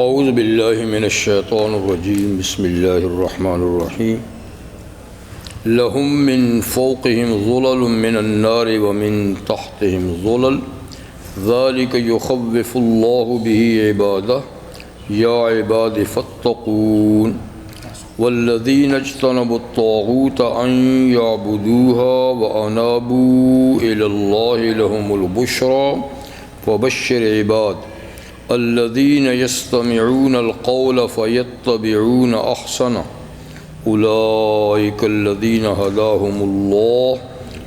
اعوذ باللہ من الشیطان الرجیم بسم اللہ الرحمن الرحیم لہم من فوقہم ظلل من النار ومن تحتہم ظلل ذالک یخوف اللہ بہ عبادہ یا عباد فاتقون والذین اجتنبوا الطاغوت ان یعبدوها وانابوا الی اللہ لہم البشرى فبشر عباد الذین یستمعون القول فیتبعون احسنہ اولئک الذین ہداہم اللہ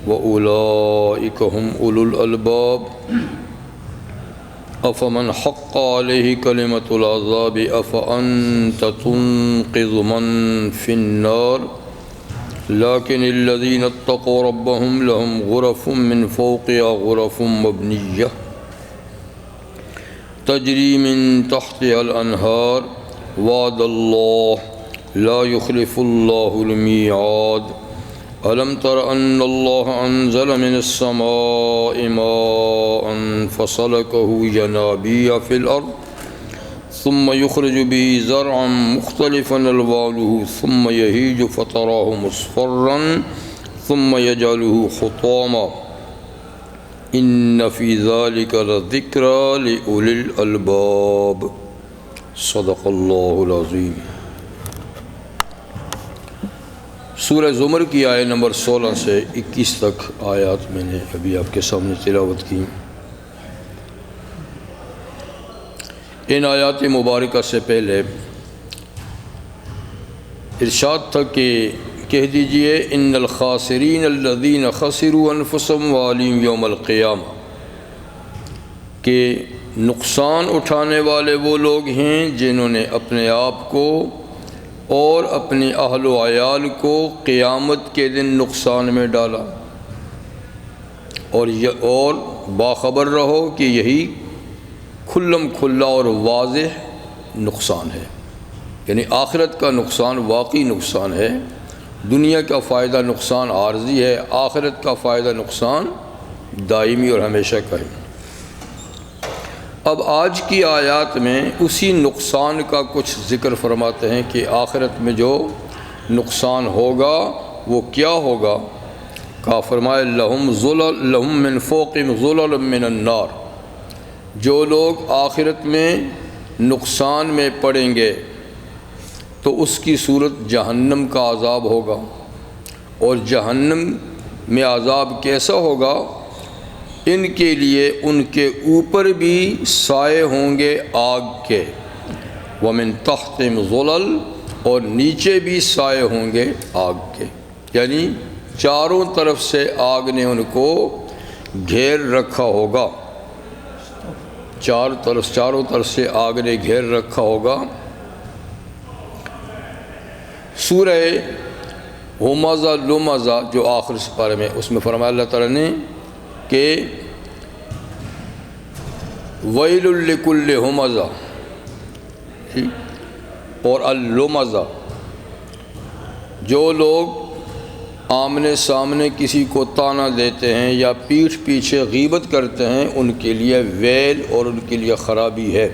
واولئک هم اولو الالباب افمن حق علیہ کلمۃ العذاب افانت تنقذ من فی النار لیکن الذین اتقوا ربهم لهم غرف من فوقها غرف مبنیہ تجری من تحتها الانہار وعد اللہ لا يخلف اللہ المیعاد الم تر ان اللہ انزل من السماء ماء فسلكه ينابيع في الارض ثم يخرج به زرعا مختلفا الوانه ثم يهيج فتراه مصفرا ثم يجعله حطاما ان فی ذلک لذکری لأولی الالباب صدق اللہ العظیم۔ سورہ زمر کی آیت نمبر 16 سے 21 تک آیات میں نے ابھی آپ کے سامنے تلاوت کی۔ ان آیات مبارکہ سے پہلے ارشاد تھا کہ کہہ دیجئے ان الخاسرین الذین خسروا انفسهم وعلیہم یوم القیامہ، کہ نقصان اٹھانے والے وہ لوگ ہیں جنہوں نے اپنے آپ کو اور اپنی اہل و عیال کو قیامت کے دن نقصان میں ڈالا، اور باخبر رہو کہ یہی کھلم کھلا اور واضح نقصان ہے، یعنی آخرت کا نقصان واقعی نقصان ہے، دنیا کا فائدہ نقصان عارضی ہے، آخرت کا فائدہ نقصان دائمی اور ہمیشہ کا ہے۔ اب آج کی آیات میں اسی نقصان کا کچھ ذکر فرماتے ہیں کہ آخرت میں جو نقصان ہوگا وہ کیا ہوگا۔ کہا فرمائے لہم من فوقہم ظلل من النار، جو لوگ آخرت میں نقصان میں پڑیں گے تو اس کی صورت جہنم کا عذاب ہوگا، اور جہنم میں عذاب کیسا ہوگا، ان کے لیے ان کے اوپر بھی سائے ہوں گے آگ کے، ومن تحتہم ظلل، اور نیچے بھی سائے ہوں گے آگ کے، یعنی چاروں طرف سے آگ نے ان کو گھیر رکھا ہوگا، چاروں طرف سے آگ نے گھیر رکھا ہوگا۔ سورہ ہمزہ لمزہ جو آخر سپارے میں، اس میں فرمایا اللہ تعالیٰ نے کہ ویل لکل ہمزہ اور اللمزہ، جو لوگ آمنے سامنے کسی کو طعنہ دیتے ہیں یا پیٹھ پیچھے غیبت کرتے ہیں، ان کے لیے ویل اور ان کے لیے خرابی ہے۔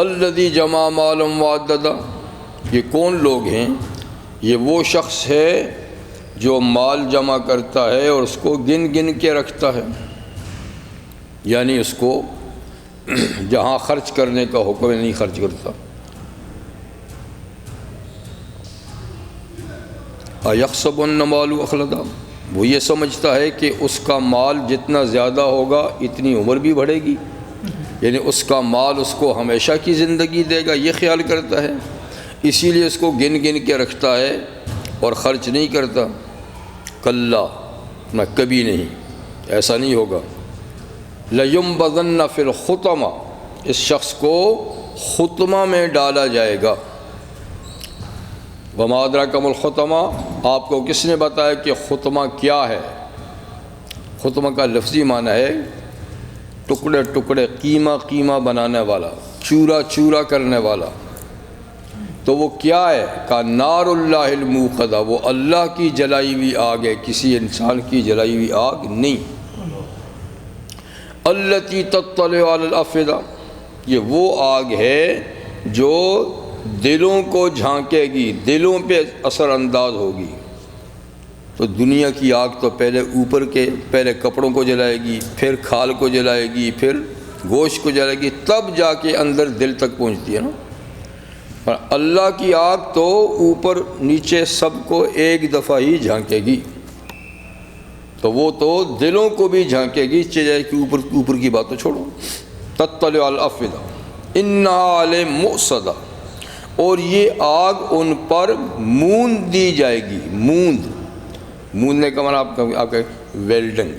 الذی جمع مالا وعددہ، یہ کون لوگ ہیں؟ یہ وہ شخص ہے جو مال جمع کرتا ہے اور اس کو گن گن کے رکھتا ہے، یعنی اس کو جہاں خرچ کرنے کا حکم نہیں خرچ کرتا۔ ایحسب ان مالہ اخلدا، وہ یہ سمجھتا ہے کہ اس کا مال جتنا زیادہ ہوگا اتنی عمر بھی بڑھے گی، یعنی اس کا مال اس کو ہمیشہ کی زندگی دے گا، یہ خیال کرتا ہے، اسی لیے اس کو گن گن کے رکھتا ہے اور خرچ نہیں کرتا۔ کلا، نہ کبھی نہیں، ایسا نہیں ہوگا۔ لَيُنبَذَنَّ فِي الْخُطَمَةِ، اس شخص کو خطمہ میں ڈالا جائے گا۔ وَمَا أَدْرَاكَ مَا الْخُطَمَةُ، آپ کو کس نے بتایا کہ خطمہ کیا ہے؟ خطمہ کا لفظی معنی ہے ٹکڑے ٹکڑے، قیمہ بنانے والا، چورا چورا کرنے والا۔ تو وہ کیا ہے؟ کہ نار اللہ الموقدہ، وہ اللہ کی جلائی ہوئی آگ ہے، کسی انسان کی جلائی ہوئی آگ نہیں۔ التی تطلع علی الافئدہ، یہ وہ آگ ہے جو دلوں کو جھانکے گی، دلوں پہ اثر انداز ہوگی۔ تو دنیا کی آگ تو پہلے کپڑوں کو جلائے گی، پھر کھال کو جلائے گی، پھر گوشت کو جلائے گی، تب جا کے اندر دل تک پہنچتی ہے نا۔ اور اللہ کی آگ تو اوپر نیچے سب کو ایک دفعہ ہی جھانکے گی، تو وہ تو دلوں کو بھی جھانکے گی، چاہے کہ اوپر کی بات تو چھوڑو۔ تطلع علی الافئدہ انہا علیہم مؤصدہ، اور یہ آگ ان پر موند دی جائے گی۔ موندنے کا معنی آپ کا ویلڈنگ،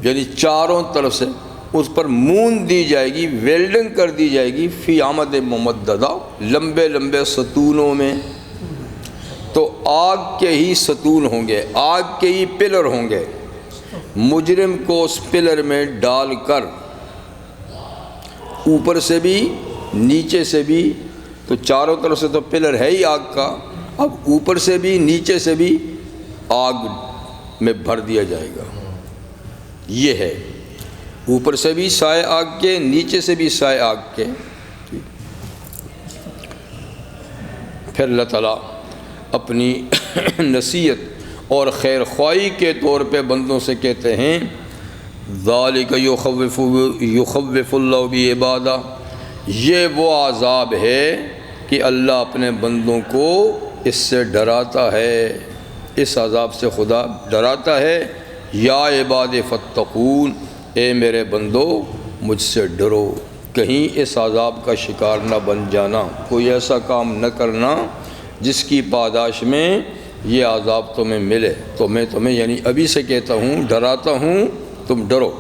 یعنی چاروں طرف سے اس پر موند دی جائے گی، ویلڈنگ کر دی جائے گی، فی عمد ممددہ، لمبے لمبے ستونوں میں۔ تو آگ کے ہی ستون ہوں گے، آگ کے ہی پلر ہوں گے، مجرم کو اس پلر میں ڈال کر اوپر سے بھی نیچے سے بھی، تو چاروں طرف سے تو پلر ہے ہی آگ کا، اب اوپر سے بھی نیچے سے بھی آگ میں بھر دیا جائے گا۔ یہ ہے اوپر سے بھی سائے آگ کے، نیچے سے بھی سائے آگ کے۔ پھر اللہ تعالیٰ اپنی نصیحت اور خیر خواہی کے طور پہ بندوں سے کہتے ہیں ذالک یخوف اللہ بعبادہ، یہ وہ عذاب ہے کہ اللہ اپنے بندوں کو اس سے ڈراتا ہے، اس عذاب سے خدا ڈراتا ہے۔ یا عباد فتقون، اے میرے بندو مجھ سے ڈرو، کہیں اس عذاب کا شکار نہ بن جانا، کوئی ایسا کام نہ کرنا جس کی پاداش میں یہ عذاب تمہیں ملے۔ تو میں تمہیں یعنی ابھی سے کہتا ہوں، ڈراتا ہوں، تم ڈرو۔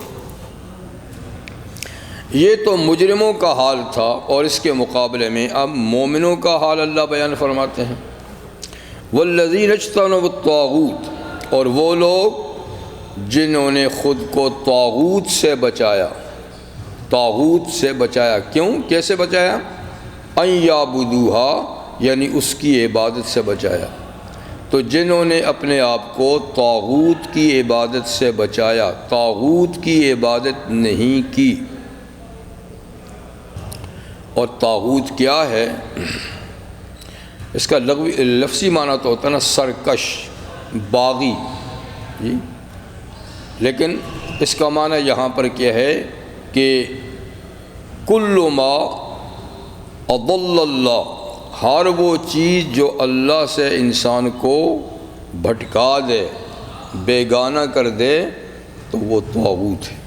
یہ تو مجرموں کا حال تھا، اور اس کے مقابلے میں اب مومنوں کا حال اللہ بیان فرماتے ہیں۔ والذین اجتنبوا الطاغوت، اور وہ لوگ جنہوں نے خود کو طاغوت سے بچایا، طاغوت سے بچایا، کیوں کیسے بچایا؟ ان یعبدوہا، یعنی اس کی عبادت سے بچایا۔ تو جنہوں نے اپنے آپ کو طاغوت کی عبادت سے بچایا، طاغوت کی عبادت نہیں کی۔ اور طاغوت کیا ہے؟ اس کا لفظی معنی تو ہوتا ہے نا سرکش، باغی، جی، لیکن اس کا معنی یہاں پر کیا ہے کہ کل ما اضل اللہ، ہر وہ چیز جو اللہ سے انسان کو بھٹکا دے، بیگانہ کر دے، تو وہ طاغوت ہے۔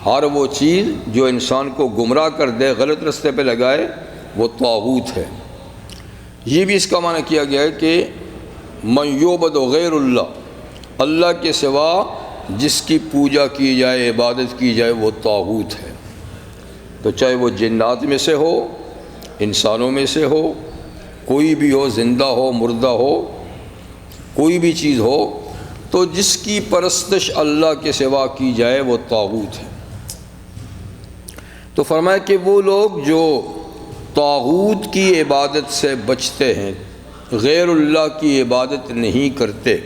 ہر وہ چیز جو انسان کو گمراہ کر دے، غلط رستے پہ لگائے، وہ طاغوت ہے۔ یہ بھی اس کا معنی کیا گیا ہے کہ من یعبد غیر اللہ، اللہ کے سوا جس کی پوجا کی جائے، عبادت کی جائے، وہ طاغوت ہے۔ تو چاہے وہ جنات میں سے ہو، انسانوں میں سے ہو، کوئی بھی ہو، زندہ ہو، مردہ ہو، کوئی بھی چیز ہو، تو جس کی پرستش اللہ کے سوا کی جائے وہ طاغوت ہے۔ تو فرمایا کہ وہ لوگ جو طاغوت کی عبادت سے بچتے ہیں، غیر اللہ کی عبادت نہیں کرتے،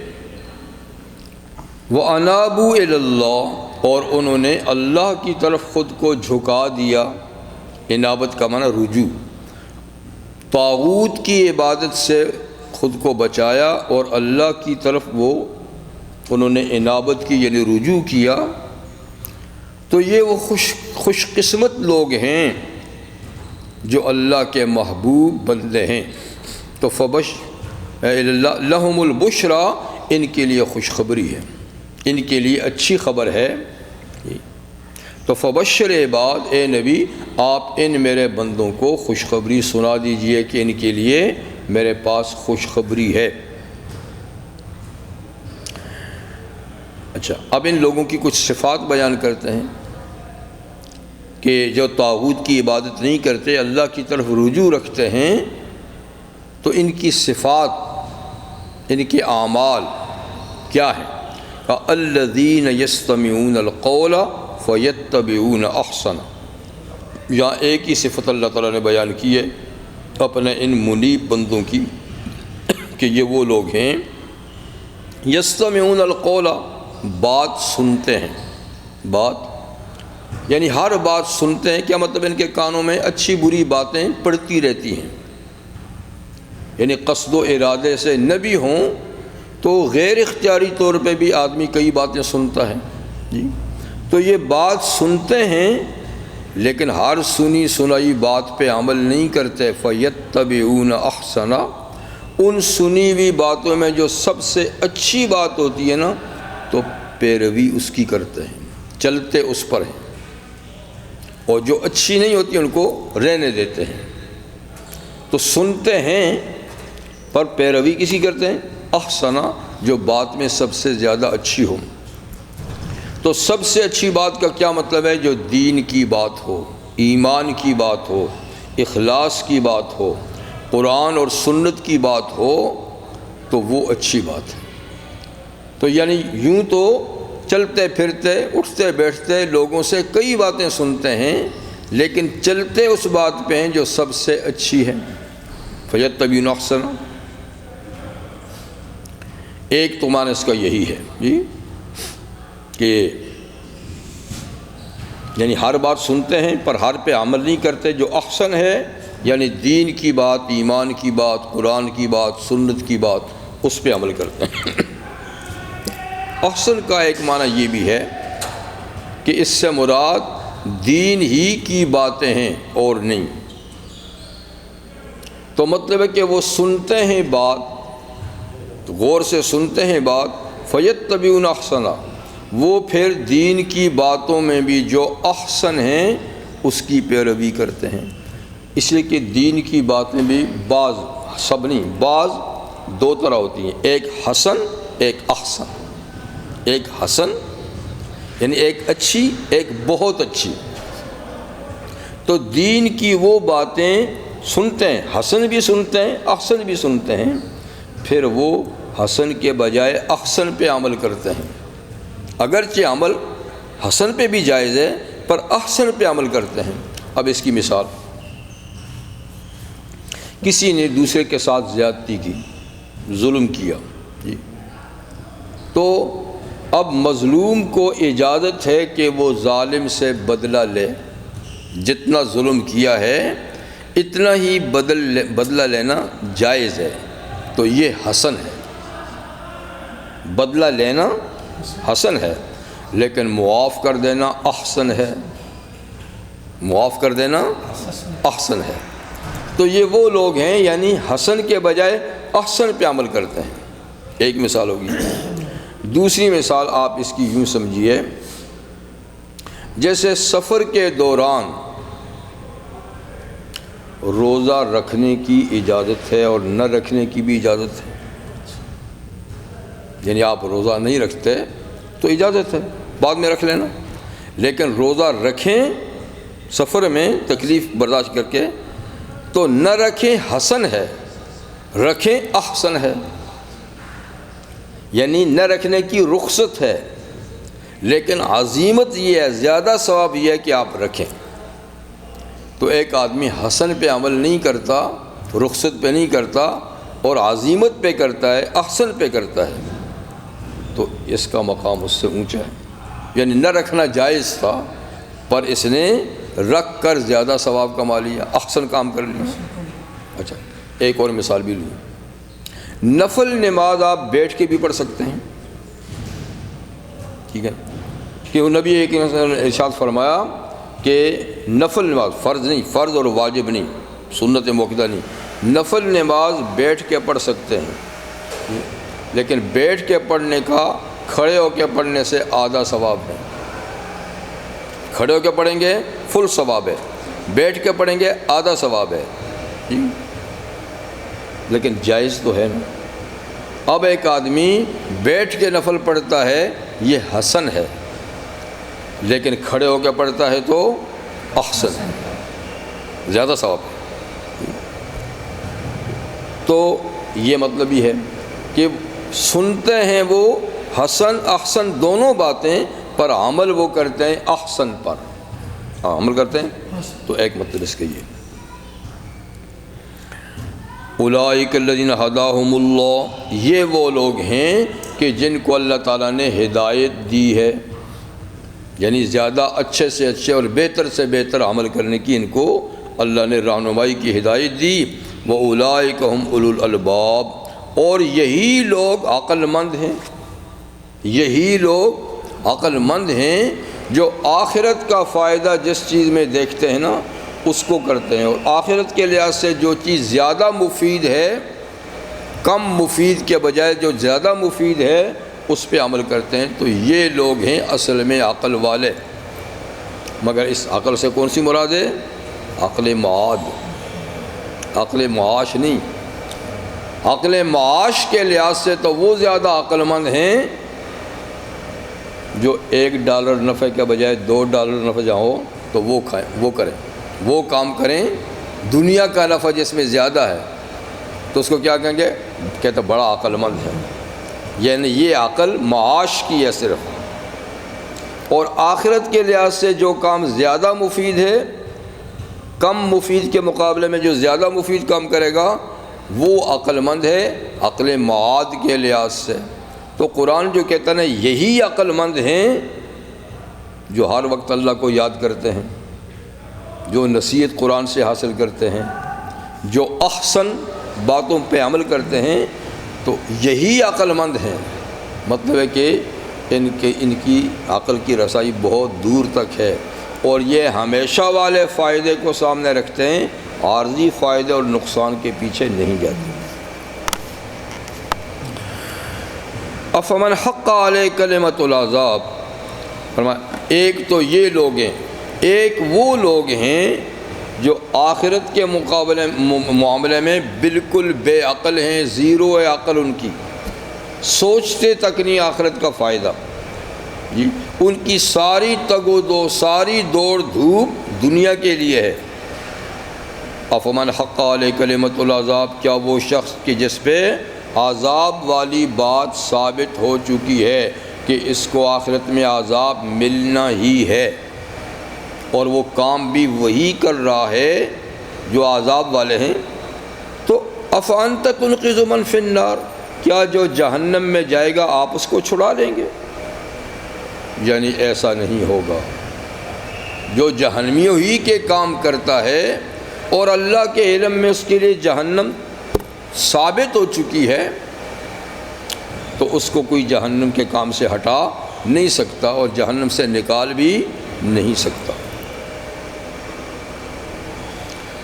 وَأَنَابُوا إِلَى اللَّهِ، اور انہوں نے اللہ کی طرف خود کو جھکا دیا۔ انابت کا معنی رجوع، طاغوت کی عبادت سے خود کو بچایا اور اللہ کی طرف انہوں نے انابت کی یعنی رجوع کیا، تو یہ وہ خوش قسمت لوگ ہیں جو اللہ کے محبوب بندے ہیں۔ تو لہم البشرا، ان کے لیے خوشخبری ہے، ان کے لیے اچھی خبر ہے۔ تو فبشر عباد، اے نبی آپ ان میرے بندوں کو خوشخبری سنا دیجئے کہ ان کے لیے میرے پاس خوشخبری ہے۔ اچھا، اب ان لوگوں کی کچھ صفات بیان کرتے ہیں کہ جو طاغوت کی عبادت نہیں کرتے، اللہ کی طرف رجوع رکھتے ہیں، تو ان کی صفات، ان کے اعمال کیا ہیں؟ الذین یستمعون القول فیتبعون احسنہ۔ یہاں ایک ہی صفت اللہ تعالیٰ نے بیان کی ہے اپنے ان منیب بندوں کی کہ یہ وہ لوگ ہیں یستمعون القول، بات سنتے ہیں، بات یعنی ہر بات سنتے ہیں، کیا مطلب ان کے کانوں میں اچھی بری باتیں پڑتی رہتی ہیں، یعنی قصد و ارادے سے نہ بھی ہوں تو غیر اختیاری طور پہ بھی آدمی کئی باتیں سنتا ہے جی۔ تو یہ بات سنتے ہیں لیکن ہر سنی سنائی بات پہ عمل نہیں کرتے، فَيَتَّبِعُونَ أَحْسَنَ، ان سنی ہوئی باتوں میں جو سب سے اچھی بات ہوتی ہے نا تو پیروی اس کی کرتے ہیں، چلتے اس پر ہیں، اور جو اچھی نہیں ہوتی ان کو رہنے دیتے ہیں۔ تو سنتے ہیں پر پیروی کسی کرتے ہیں، احسنہ، جو بات میں سب سے زیادہ اچھی ہو۔ تو سب سے اچھی بات کا کیا مطلب ہے؟ جو دین کی بات ہو، ایمان کی بات ہو، اخلاص کی بات ہو، قرآن اور سنت کی بات ہو تو وہ اچھی بات ہے۔ تو یعنی یوں تو چلتے پھرتے اٹھتے بیٹھتے لوگوں سے کئی باتیں سنتے ہیں لیکن چلتے اس بات پہ ہیں جو سب سے اچھی ہے، فَيَتَّبِعُونَ أَحْسَنَ۔ ایک تو معنی اس کا یہی ہے جی کہ یعنی ہر بات سنتے ہیں پر ہر پہ عمل نہیں کرتے، جو احسن ہے یعنی دین کی بات، ایمان کی بات، قرآن کی بات، سنت کی بات، اس پہ عمل کرتے ہیں۔ احسن کا ایک معنی یہ بھی ہے کہ اس سے مراد دین ہی کی باتیں ہیں اور نہیں۔ تو مطلب ہے کہ وہ سنتے ہیں بات، غور سے سنتے ہیں بات، فَيَتَّبِعُونَ أَحْسَنَ، وہ پھر دین کی باتوں میں بھی جو احسن ہیں اس کی پیروی کرتے ہیں۔ اس لیے کہ دین کی باتیں بھی بعض، سب نہیں، بعض دو طرح ہوتی ہیں، ایک حسن ایک احسن۔ ایک حسن یعنی ایک اچھی، ایک بہت اچھی۔ تو دین کی وہ باتیں سنتے ہیں، حسن بھی سنتے ہیں احسن بھی سنتے ہیں، پھر وہ حسن کے بجائے احسن پہ عمل کرتے ہیں۔ اگرچہ عمل حسن پہ بھی جائز ہے پر احسن پہ عمل کرتے ہیں۔ اب اس کی مثال، کسی نے دوسرے کے ساتھ زیادتی کی، ظلم کیا جی، تو اب مظلوم کو اجازت ہے کہ وہ ظالم سے بدلہ لے، جتنا ظلم کیا ہے اتنا ہی بدلہ لینا جائز ہے، تو یہ حسن ہے، بدلہ لینا حسن ہے، لیکن معاف کر دینا احسن ہے، معاف کر دینا احسن ہے۔ تو یہ وہ لوگ ہیں یعنی حسن کے بجائے احسن پہ عمل کرتے ہیں۔ ایک مثال ہوگی۔ دوسری مثال آپ اس کی یوں سمجھیے، جیسے سفر کے دوران روزہ رکھنے کی اجازت ہے اور نہ رکھنے کی بھی اجازت ہے، یعنی آپ روزہ نہیں رکھتے تو اجازت ہے بعد میں رکھ لینا، لیکن روزہ رکھیں سفر میں تکلیف برداشت کر کے تو نہ رکھیں حسن ہے، رکھیں احسن ہے، یعنی نہ رکھنے کی رخصت ہے لیکن عزیمت یہ ہے، زیادہ ثواب یہ ہے کہ آپ رکھیں۔ تو ایک آدمی حسن پہ عمل نہیں کرتا، رخصت پہ نہیں کرتا اور عزیمت پہ کرتا ہے، احسن پہ کرتا ہے، تو اس کا مقام اس سے اونچا ہے۔ یعنی نہ رکھنا جائز تھا پر اس نے رکھ کر زیادہ ثواب کما لیا، احسن کام کر لیا۔ اچھا ایک اور مثال بھی لوں، نفل نماز آپ بیٹھ کے بھی پڑھ سکتے ہیں، ٹھیک ہے، کہ وہ نبی ایک ارشاد فرمایا کہ نفل نماز، فرض نہیں، فرض اور واجب نہیں، سنت موقدہ نہیں، نفل نماز بیٹھ کے پڑھ سکتے ہیں، لیکن بیٹھ کے پڑھنے کا کھڑے ہو کے پڑھنے سے آدھا ثواب ہے۔ کھڑے ہو کے پڑھیں گے فل ثواب ہے، بیٹھ کے پڑھیں گے آدھا ثواب ہے جی، لیکن جائز تو ہے نا۔ اب ایک آدمی بیٹھ کے نفل پڑھتا ہے یہ حسن ہے، لیکن کھڑے ہو کے پڑھتا ہے تو احسن ہے، زیادہ ثواب ہے۔ تو یہ مطلب ہی ہے کہ سنتے ہیں وہ حسن احسن دونوں باتیں پر عمل وہ کرتے ہیں احسن پر، عمل کرتے ہیں، تو ایک مطلب اس کے یہ اولئک الذین ھداھم اللہ، یہ وہ لوگ ہیں کہ جن کو اللہ تعالیٰ نے ہدایت دی ہے، یعنی زیادہ اچھے سے اچھے اور بہتر سے بہتر عمل کرنے کی ان کو اللہ نے رہنمائی کی ہدایت دی۔ وَأُولَٰئِكَ هُمْ أُولُو الْأَلْبَابِ، اور یہی لوگ عقل مند ہیں، یہی لوگ عقل مند ہیں جو آخرت کا فائدہ جس چیز میں دیکھتے ہیں نا اس کو کرتے ہیں، اور آخرت کے لحاظ سے جو چیز زیادہ مفید ہے کم مفید کے بجائے جو زیادہ مفید ہے اس پہ عمل کرتے ہیں، تو یہ لوگ ہیں اصل میں عقل والے۔ مگر اس عقل سے کون سی مراد ہے؟ عقل معاد، عقل معاش نہیں۔ عقل معاش کے لحاظ سے تو وہ زیادہ عقل مند ہیں جو $1 نفع کے بجائے $2 نفع جہاں ہو تو وہ کھائیں، وہ کریں، وہ کام کریں دنیا کا نفع جس میں زیادہ ہے، تو اس کو کیا کہیں گے؟ کہتے بڑا عقل مند ہے۔ یعنی یہ عقل معاش کی ہے صرف، اور آخرت کے لحاظ سے جو کام زیادہ مفید ہے کم مفید کے مقابلے میں جو زیادہ مفید کام کرے گا وہ عقل مند ہے عقل معاد کے لحاظ سے۔ تو قرآن جو کہتا ہے یہی عقل مند ہیں جو ہر وقت اللہ کو یاد کرتے ہیں، جو نصیحت قرآن سے حاصل کرتے ہیں، جو احسن باتوں پہ عمل کرتے ہیں، تو یہی عقل مند ہیں۔ مطلب ہے کہ ان کی عقل کی رسائی بہت دور تک ہے، اور یہ ہمیشہ والے فائدے کو سامنے رکھتے ہیں، عارضی فائدے اور نقصان کے پیچھے نہیں جاتے۔ افمن حق علیہ کلمۃ العذاب، فرمایا ایک تو یہ لوگ ہیں، ایک وہ لوگ ہیں جو آخرت کے معاملے میں بالکل بے عقل ہیں، زیرو ہے عقل ان کی، سوچتے تک نہیں آخرت کا فائدہ جی، ان کی ساری تگ و دو، ساری دوڑ دھوپ دنیا کے لیے ہے۔ افمن حق علیہ کلمۃ العذاب، کیا وہ شخص کہ جس پہ عذاب والی بات ثابت ہو چکی ہے کہ اس کو آخرت میں عذاب ملنا ہی ہے، اور وہ کام بھی وہی کر رہا ہے جو عذاب والے ہیں، تو افانت تنقذ من فی النار، کیا جو جہنم میں جائے گا آپ اس کو چھڑا لیں گے؟ یعنی ایسا نہیں ہوگا۔ جو جہنمیوں ہی کے کام کرتا ہے اور اللہ کے علم میں اس کے لیے جہنم ثابت ہو چکی ہے، تو اس کو کوئی جہنم کے کام سے ہٹا نہیں سکتا اور جہنم سے نکال بھی نہیں سکتا۔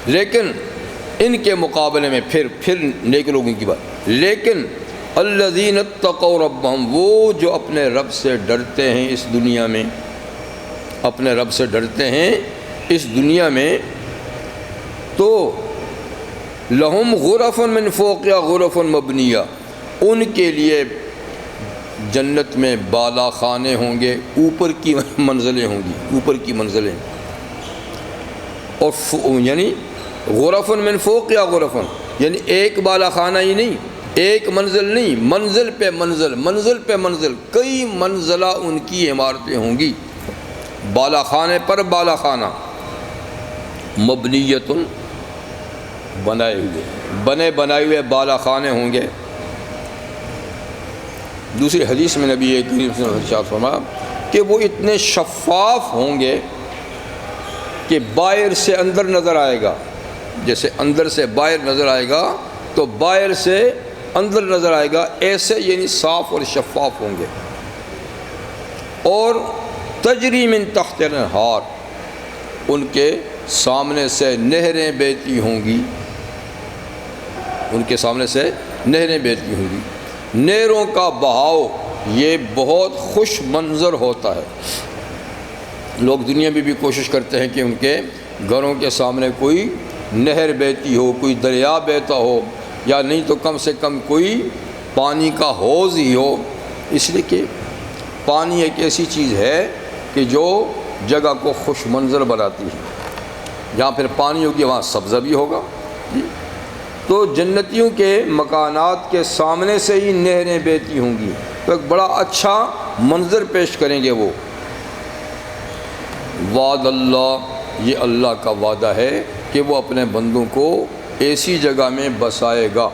لیکن ان کے مقابلے میں پھر نیک لوگوں کی بات، لیکن الذین اتقوا ربہم، وہ جو اپنے رب سے ڈرتے ہیں اس دنیا میں، اپنے رب سے ڈرتے ہیں اس دنیا میں، تو لہم غرف من فوقہا غرف مبنیہ، ان کے لیے جنت میں بالا خانے ہوں گے، اوپر کی منزلیں ہوں گی، اوپر کی منزلیں، اور یعنی غرف من فوقہا غرف، یعنی ایک بالا خانہ ہی نہیں، ایک منزل نہیں، منزل پہ منزل، منزل پہ منزل، کئی منزلہ ان کی عمارتیں ہوں گی، بالا خانے پر بالا خانہ، مبنیۃ، بنائے ہوئے بالا خانے ہوں گے۔ دوسری حدیث میں نبی کریم صلی اللہ علیہ وسلم نے ارشاد فرمایا کہ وہ اتنے شفاف ہوں گے کہ باہر سے اندر نظر آئے گا، جیسے اندر سے باہر نظر آئے گا تو باہر سے اندر نظر آئے گا، ایسے یعنی صاف اور شفاف ہوں گے۔ اور تجری من تحت الانہار، ان کے سامنے سے نہریں بہتی ہوں گی، ان کے سامنے سے نہریں بہتی ہوں گی۔ نہروں کا بہاؤ یہ بہت خوش منظر ہوتا ہے، لوگ دنیا میں بھی کوشش کرتے ہیں کہ ان کے گھروں کے سامنے کوئی نہر بہتی ہو، کوئی دریا بہتا ہو، یا نہیں تو کم سے کم کوئی پانی کا حوض ہی ہو، اس لیے کہ پانی ایک ایسی چیز ہے کہ جو جگہ کو خوش منظر بناتی ہے، جہاں پھر پانی ہوگی وہاں سبزہ بھی ہوگا۔ تو جنتیوں کے مکانات کے سامنے سے ہی نہریں بہتی ہوں گی، تو ایک بڑا اچھا منظر پیش کریں گے وہ۔ وعد اللہ، یہ اللہ کا وعدہ ہے کہ وہ اپنے بندوں کو ایسی جگہ میں بسائے گا،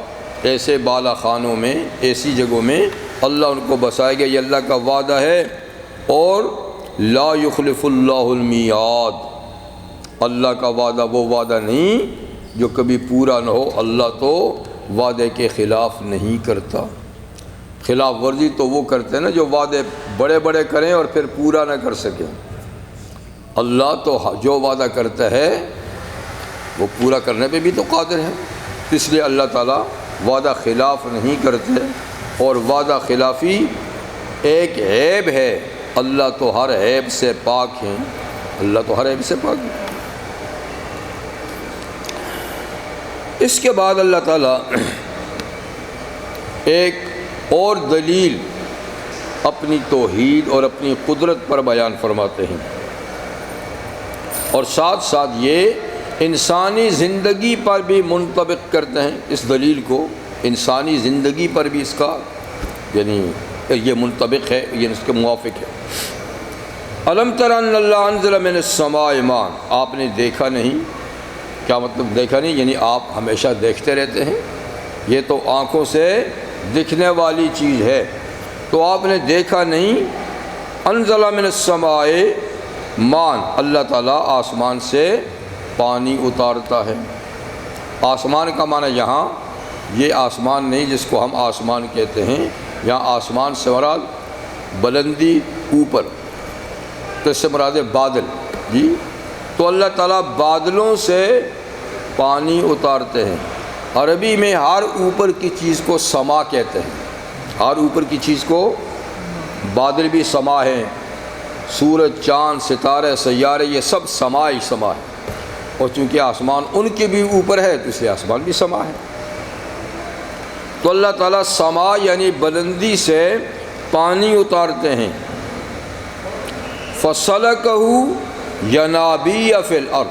ایسے بالا خانوں میں، ایسی جگہوں میں اللہ ان کو بسائے گا، یہ اللہ کا وعدہ ہے۔ اور لا یخلف اللہ المیعاد، اللہ کا وعدہ وہ وعدہ نہیں جو کبھی پورا نہ ہو۔ اللہ تو وعدے کے خلاف نہیں کرتا۔ خلاف ورزی تو وہ کرتے ہیں نا جو وعدے بڑے بڑے کریں اور پھر پورا نہ کر سکیں۔ اللہ تو جو وعدہ کرتا ہے وہ پورا کرنے پہ بھی تو قادر ہے، اس لیے اللہ تعالیٰ وعدہ خلاف نہیں کرتے، اور وعدہ خلافی ایک عیب ہے، اللہ تو ہر عیب سے پاک ہیں، اللہ تو ہر عیب سے پاک ہے۔ اس کے بعد اللہ تعالیٰ ایک اور دلیل اپنی توحید اور اپنی قدرت پر بیان فرماتے ہیں، اور ساتھ ساتھ یہ انسانی زندگی پر بھی منطبق کرتے ہیں۔ اس دلیل کو انسانی زندگی پر بھی اس کا یعنی یہ منطبق ہے، یہ اس کے موافق ہے۔ الم تر ان اللہ انزل من السماء ماء، آپ نے دیکھا نہیں، کیا مطلب دیکھا نہیں؟ یعنی آپ ہمیشہ دیکھتے رہتے ہیں، یہ تو آنکھوں سے دکھنے والی چیز ہے، تو آپ نے دیکھا نہیں۔ انزل من السماء ماء، اللہ تعالیٰ آسمان سے پانی اتارتا ہے۔ آسمان کا معنی یہاں یہ آسمان نہیں جس کو ہم آسمان کہتے ہیں، یہاں آسمان سے مراد بلندی، اوپر، تو اس سے مراد ہے بادل۔ جی، تو اللہ تعالیٰ بادلوں سے پانی اتارتے ہیں۔ عربی میں ہر اوپر کی چیز کو سما کہتے ہیں، ہر اوپر کی چیز کو، بادل بھی سما ہے، سورج، چاند، ستارے، سیارے، یہ سب سما ہی سما ہے، اور چونکہ آسمان ان کے بھی اوپر ہے تو اس لیے آسمان بھی سما ہے۔ تو اللہ تعالیٰ سما یعنی بلندی سے پانی اتارتے ہیں۔ فَسَلَكَهُ يَنَابِيعَ فِي الْأَرْضِ،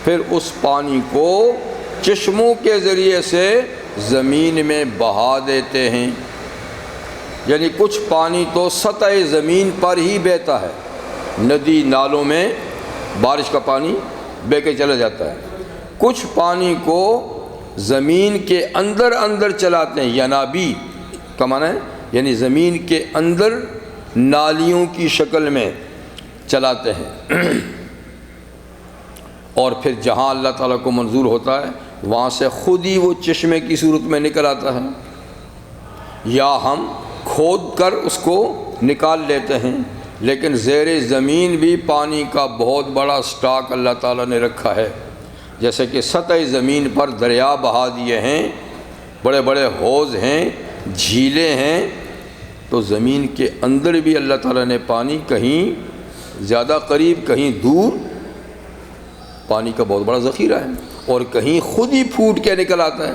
پھر اس پانی کو چشموں کے ذریعے سے زمین میں بہا دیتے ہیں، یعنی کچھ پانی تو سطح زمین پر ہی بہتا ہے، ندی نالوں میں بارش کا پانی بہہ کے چلا جاتا ہے، کچھ پانی کو زمین کے اندر اندر چلاتے ہیں، ینابی کا معنی ہے یعنی زمین کے اندر نالیوں کی شکل میں چلاتے ہیں، اور پھر جہاں اللہ تعالیٰ کو منظور ہوتا ہے وہاں سے خود ہی وہ چشمے کی صورت میں نکل آتا ہے، یا ہم کھود کر اس کو نکال لیتے ہیں، لیکن زیر زمین بھی پانی کا بہت بڑا سٹاک اللہ تعالیٰ نے رکھا ہے۔ جیسے کہ سطح زمین پر دریا بہا دیے ہیں، بڑے بڑے حوض ہیں، جھیلیں ہیں، تو زمین کے اندر بھی اللہ تعالیٰ نے پانی کہیں زیادہ قریب کہیں دور پانی کا بہت بڑا ذخیرہ ہے، اور کہیں خود ہی پھوٹ کے نکل آتا ہے۔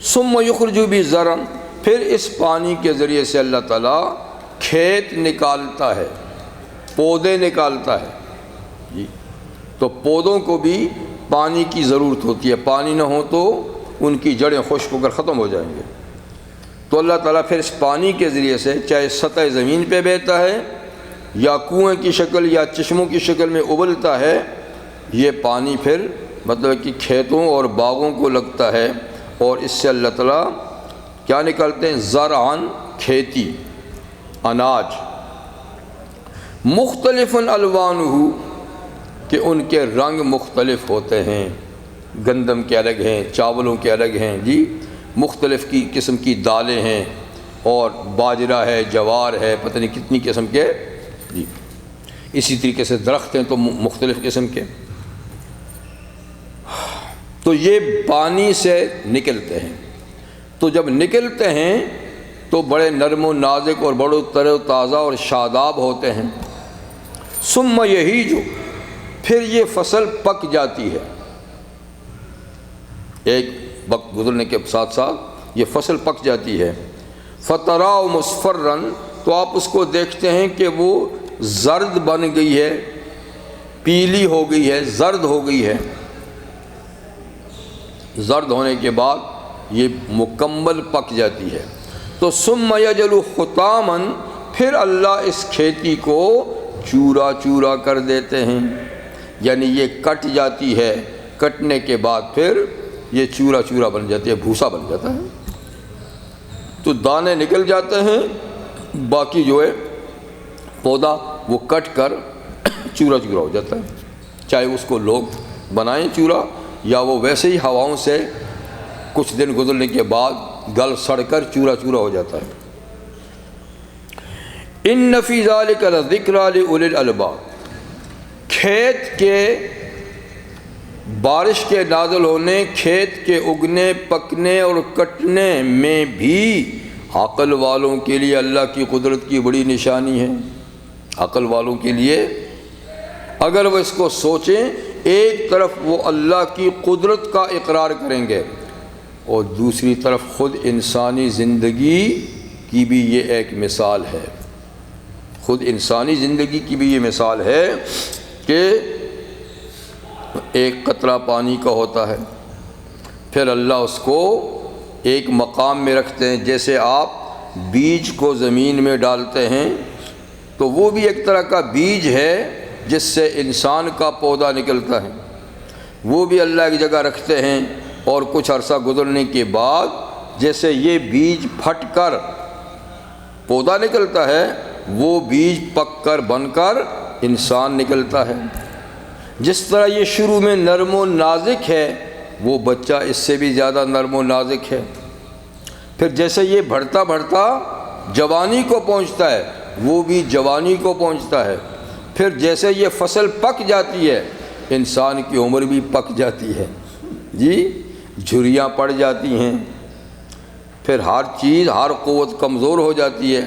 ثم یخرج به زرعا، پھر اس پانی کے ذریعے سے اللہ تعالیٰ کھیت نکالتا ہے، پودے نکالتا ہے۔ جی، تو پودوں کو بھی پانی کی ضرورت ہوتی ہے، پانی نہ ہو تو ان کی جڑیں خشک ہو کر ختم ہو جائیں گے، تو اللہ تعالیٰ پھر اس پانی کے ذریعے سے چاہے سطح زمین پہ بہتا ہے یا کنویں کی شکل یا چشموں کی شکل میں ابلتا ہے، یہ پانی پھر مطلب کہ کھیتوں اور باغوں کو لگتا ہے، اور اس سے اللہ تعالیٰ کیا نکالتے ہیں؟ زرعاً، کھیتی، اناج، مختلف الوانہ، کہ ان کے رنگ مختلف ہوتے ہیں، گندم کے الگ ہیں، چاولوں کے الگ ہیں، جی، مختلف کی قسم کی دالیں ہیں، اور باجرہ ہے، جوار ہے، پتہ نہیں کتنی قسم کے، جی، اسی طریقے سے درخت ہیں تو مختلف قسم کے، تو یہ پانی سے نکلتے ہیں۔ تو جب نکلتے ہیں تو بڑے نرم و نازک اور بڑے تر و تازہ اور شاداب ہوتے ہیں۔ ثم یہیج، پھر یہ فصل پک جاتی ہے، ایک وقت گزرنے کے ساتھ ساتھ یہ فصل پک جاتی ہے۔ فتراء مصفرا، تو آپ اس کو دیکھتے ہیں کہ وہ زرد بن گئی ہے، پیلی ہو گئی ہے، زرد ہو گئی ہے۔ زرد ہونے کے بعد یہ مکمل پک جاتی ہے۔ تو ثم یجعل حطاما، پھر اللہ اس کھیتی کو چورا چورا کر دیتے ہیں، یعنی یہ کٹ جاتی ہے، کٹنے کے بعد پھر یہ چورا چورا بن جاتی ہے، بھوسا بن جاتا ہے، تو دانے نکل جاتے ہیں باقی جو ہے پودا وہ کٹ کر چورا چورا ہو جاتا ہے، چاہے اس کو لوگ بنائیں چورا یا وہ ویسے ہی ہواؤں سے کچھ دن گزرنے کے بعد گل سڑ کر چورا چورا ہو جاتا ہے۔ ان فی ذلک لذکریٰ لأولی الالباب، کھیت کے بارش کے نازل ہونے، کھیت کے اگنے پکنے اور کٹنے میں بھی عقل والوں کے لیے اللہ کی قدرت کی بڑی نشانی ہے۔ عقل والوں کے لیے اگر وہ اس کو سوچیں، ایک طرف وہ اللہ کی قدرت کا اقرار کریں گے اور دوسری طرف خود انسانی زندگی کی بھی یہ ایک مثال ہے، خود انسانی زندگی کی بھی یہ مثال ہے کہ ایک قطرہ پانی کا ہوتا ہے، پھر اللہ اس کو ایک مقام میں رکھتے ہیں۔ جیسے آپ بیج کو زمین میں ڈالتے ہیں تو وہ بھی ایک طرح کا بیج ہے جس سے انسان کا پودا نکلتا ہے، وہ بھی اللہ کی جگہ رکھتے ہیں، اور کچھ عرصہ گزرنے کے بعد جیسے یہ بیج پھٹ کر پودا نکلتا ہے، وہ بیج پک کر بن کر انسان نکلتا ہے۔ جس طرح یہ شروع میں نرم و نازک ہے، وہ بچہ اس سے بھی زیادہ نرم و نازک ہے، پھر جیسے یہ بڑھتا بڑھتا جوانی کو پہنچتا ہے، وہ بھی جوانی کو پہنچتا ہے، پھر جیسے یہ فصل پک جاتی ہے، انسان کی عمر بھی پک جاتی ہے، جی جھریاں پڑ جاتی ہیں، پھر ہر چیز ہر قوت کمزور ہو جاتی ہے،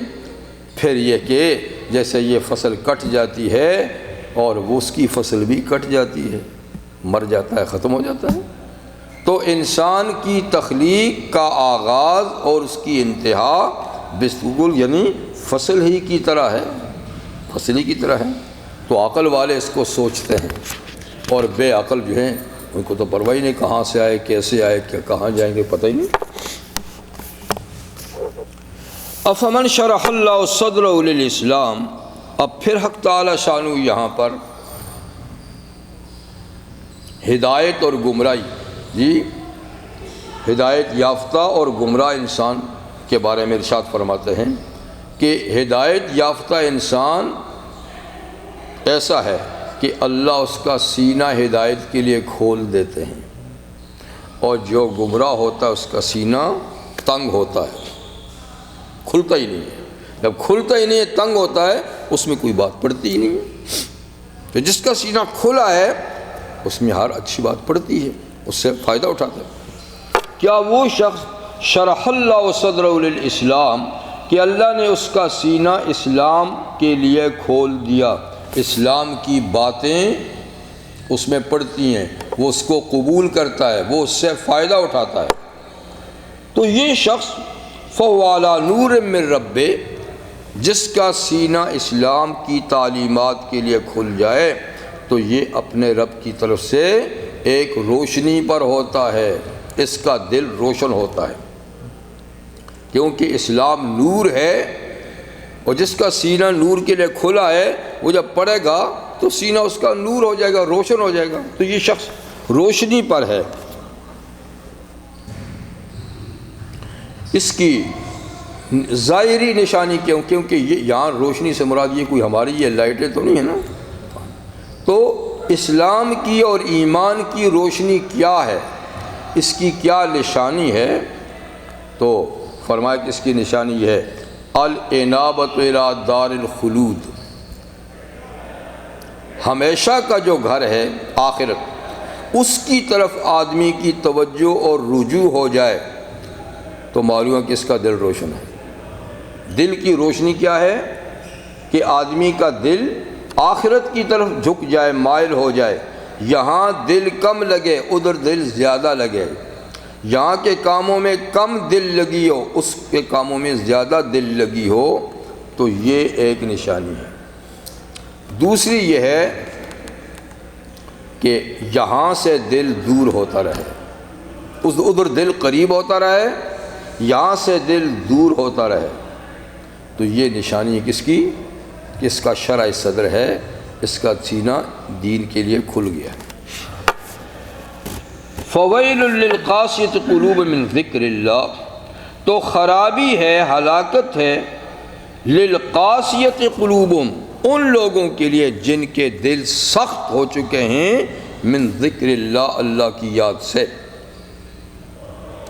پھر یہ کہ جیسے یہ فصل کٹ جاتی ہے اور وہ اس کی فصل بھی کٹ جاتی ہے، مر جاتا ہے، ختم ہو جاتا ہے۔ تو انسان کی تخلیق کا آغاز اور اس کی انتہا بالکل یعنی فصل ہی کی طرح ہے، فصل ہی کی طرح ہے۔ تو عقل والے اس کو سوچتے ہیں، اور بے عقل جو ہیں ان کو تو پرواہ ہی نہیں، کہاں سے آئے، کیسے آئے، کہاں جائیں گے پتہ ہی نہیں۔ افمن شرح اللہ صدرہ للاسلام، اب پھر حق تعالی شانہ یہاں پر ہدایت اور گمراہی، جی ہدایت یافتہ اور گمراہ انسان کے بارے میں ارشاد فرماتے ہیں کہ ہدایت یافتہ انسان ایسا ہے کہ اللہ اس کا سینہ ہدایت کے لیے کھول دیتے ہیں، اور جو گمراہ ہوتا ہے اس کا سینہ تنگ ہوتا ہے، کھلتا ہی نہیں ہے۔ جب کھلتا ہی نہیں ہے، تنگ ہوتا ہے، اس میں کوئی بات پڑتی ہی نہیں ہے۔ تو جس کا سینہ کھلا ہے اس میں ہر اچھی بات پڑتی ہے، اس سے فائدہ اٹھاتا ہے۔ کیا وہ شخص شرح اللہ صدرہ للاسلام کہ اللہ نے اس کا سینہ اسلام کے لیے کھول دیا، اسلام کی باتیں اس میں پڑتی ہیں، وہ اس کو قبول کرتا ہے، وہ اس سے فائدہ اٹھاتا ہے، تو یہ شخص فَهُوَ عَلَىٰ نُورٍ مِّن رَبِّهِ، جس کا سینہ اسلام کی تعلیمات کے لیے کھل جائے تو یہ اپنے رب کی طرف سے ایک روشنی پر ہوتا ہے، اس کا دل روشن ہوتا ہے، کیونکہ اسلام نور ہے، اور جس کا سینہ نور کے لیے کھلا ہے وہ جب پڑھے گا تو سینہ اس کا نور ہو جائے گا، روشن ہو جائے گا، تو یہ شخص روشنی پر ہے۔ اس کی ظاہری نشانی کیونکہ یہاں روشنی سے مراد یہ کوئی ہماری یہ لائٹیں تو نہیں ہے نا، تو اسلام کی اور ایمان کی روشنی کیا ہے، اس کی کیا نشانی ہے، تو فرمایا کہ اس کی نشانی یہ ہے الانابۃ الی دار الخلود، ہمیشہ کا جو گھر ہے آخرت، اس کی طرف آدمی کی توجہ اور رجوع ہو جائے تو معلوم ہے کہ اس کا دل روشن ہے۔ دل کی روشنی کیا ہے کہ آدمی کا دل آخرت کی طرف جھک جائے، مائل ہو جائے، یہاں دل کم لگے ادھر دل زیادہ لگے، یہاں کے کاموں میں کم دل لگی ہو اس کے کاموں میں زیادہ دل لگی ہو، تو یہ ایک نشانی ہے۔ دوسری یہ ہے کہ یہاں سے دل دور ہوتا رہے، ادھر دل قریب ہوتا رہے، یہاں سے دل دور ہوتا رہے، تو یہ نشانی کس کی، کس کا شرع صدر ہے، اس کا سینہ دین کے لیے کھل گیا۔ فویل للقاسیۃ قلوب من ذکر اللہ، تو خرابی ہے، ہلاکت ہے للقاسیت قلوبہم، ان لوگوں کے لیے جن کے دل سخت ہو چکے ہیں، من ذکر اللہ، اللہ کی یاد سے،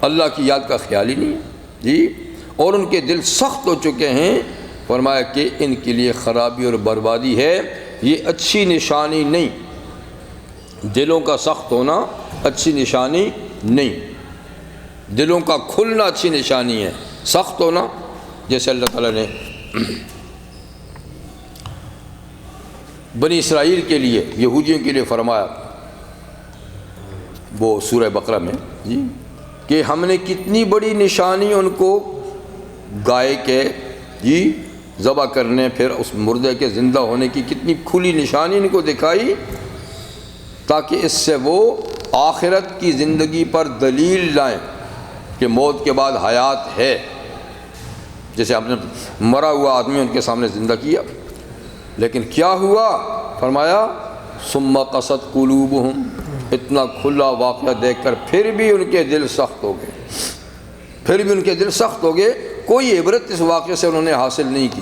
اللہ کی یاد کا خیال ہی نہیں جی، اور ان کے دل سخت ہو چکے ہیں۔ فرمایا کہ ان کے لیے خرابی اور بربادی ہے، یہ اچھی نشانی نہیں، دلوں کا سخت ہونا اچھی نشانی نہیں، دلوں کا کھلنا اچھی نشانی ہے، سخت ہونا جیسے اللہ تعالیٰ نے بنی اسرائیل کے لیے، یہودیوں کے لیے فرمایا وہ سورہ بقرہ میں جی، کہ ہم نے کتنی بڑی نشانی ان کو گائے کے جی ذبح کرنے، پھر اس مردے کے زندہ ہونے کی کتنی کھلی نشانی ان کو دکھائی، تاکہ اس سے وہ آخرت کی زندگی پر دلیل لائیں کہ موت کے بعد حیات ہے۔ جیسے ہم نے مرا ہوا آدمی ان کے سامنے زندہ کیا، لیکن کیا ہوا؟ فرمایا ثم قست قلوبہم، اتنا کھلا واقعہ دیکھ کر پھر بھی ان کے دل سخت ہو گئے، پھر بھی ان کے دل سخت ہو گئے، کوئی عبرت اس واقعے سے انہوں نے حاصل نہیں کی۔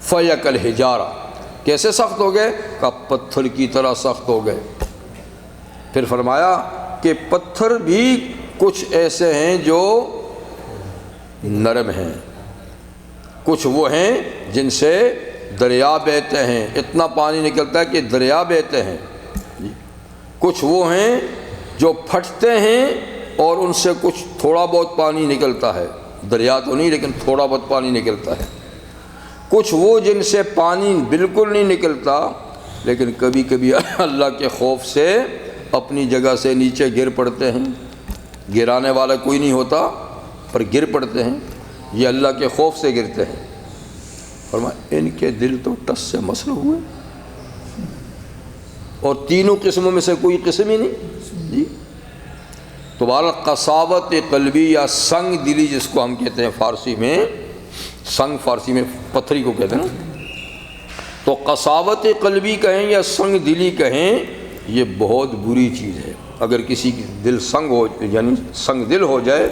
فَيَكَ الْحِجَارَةِ، کیسے سخت ہو گئے؟ کہ پتھر کی طرح سخت ہو گئے۔ پھر فرمایا کہ پتھر بھی کچھ ایسے ہیں جو نرم ہیں، کچھ وہ ہیں جن سے دریا بہتے ہیں، اتنا پانی نکلتا ہے کہ دریا بہتے ہیں، کچھ وہ ہیں جو پھٹتے ہیں اور ان سے کچھ تھوڑا بہت پانی نکلتا ہے، دریا تو نہیں لیکن تھوڑا بہت پانی نکلتا ہے، کچھ وہ جن سے پانی بالکل نہیں نکلتا لیکن کبھی کبھی اللہ کے خوف سے اپنی جگہ سے نیچے گر پڑتے ہیں، گرانے والا کوئی نہیں ہوتا پر گر پڑتے ہیں، یہ اللہ کے خوف سے گرتے ہیں۔ فرمایا ان کے دل تو ٹس سے مسل ہوئے، اور تینوں قسموں میں سے کوئی قسم ہی نہیں جی۔ تو بہرحال قساوت قلبی یا سنگ دلی جس کو ہم کہتے ہیں فارسی میں، سنگ فارسی میں پتھری کو کہتے ہیں نا، تو قساوت قلبی کہیں یا سنگ دلی کہیں، یہ بہت بری چیز ہے۔ اگر کسی کی دل سنگ ہو، یعنی سنگ دل ہو جائے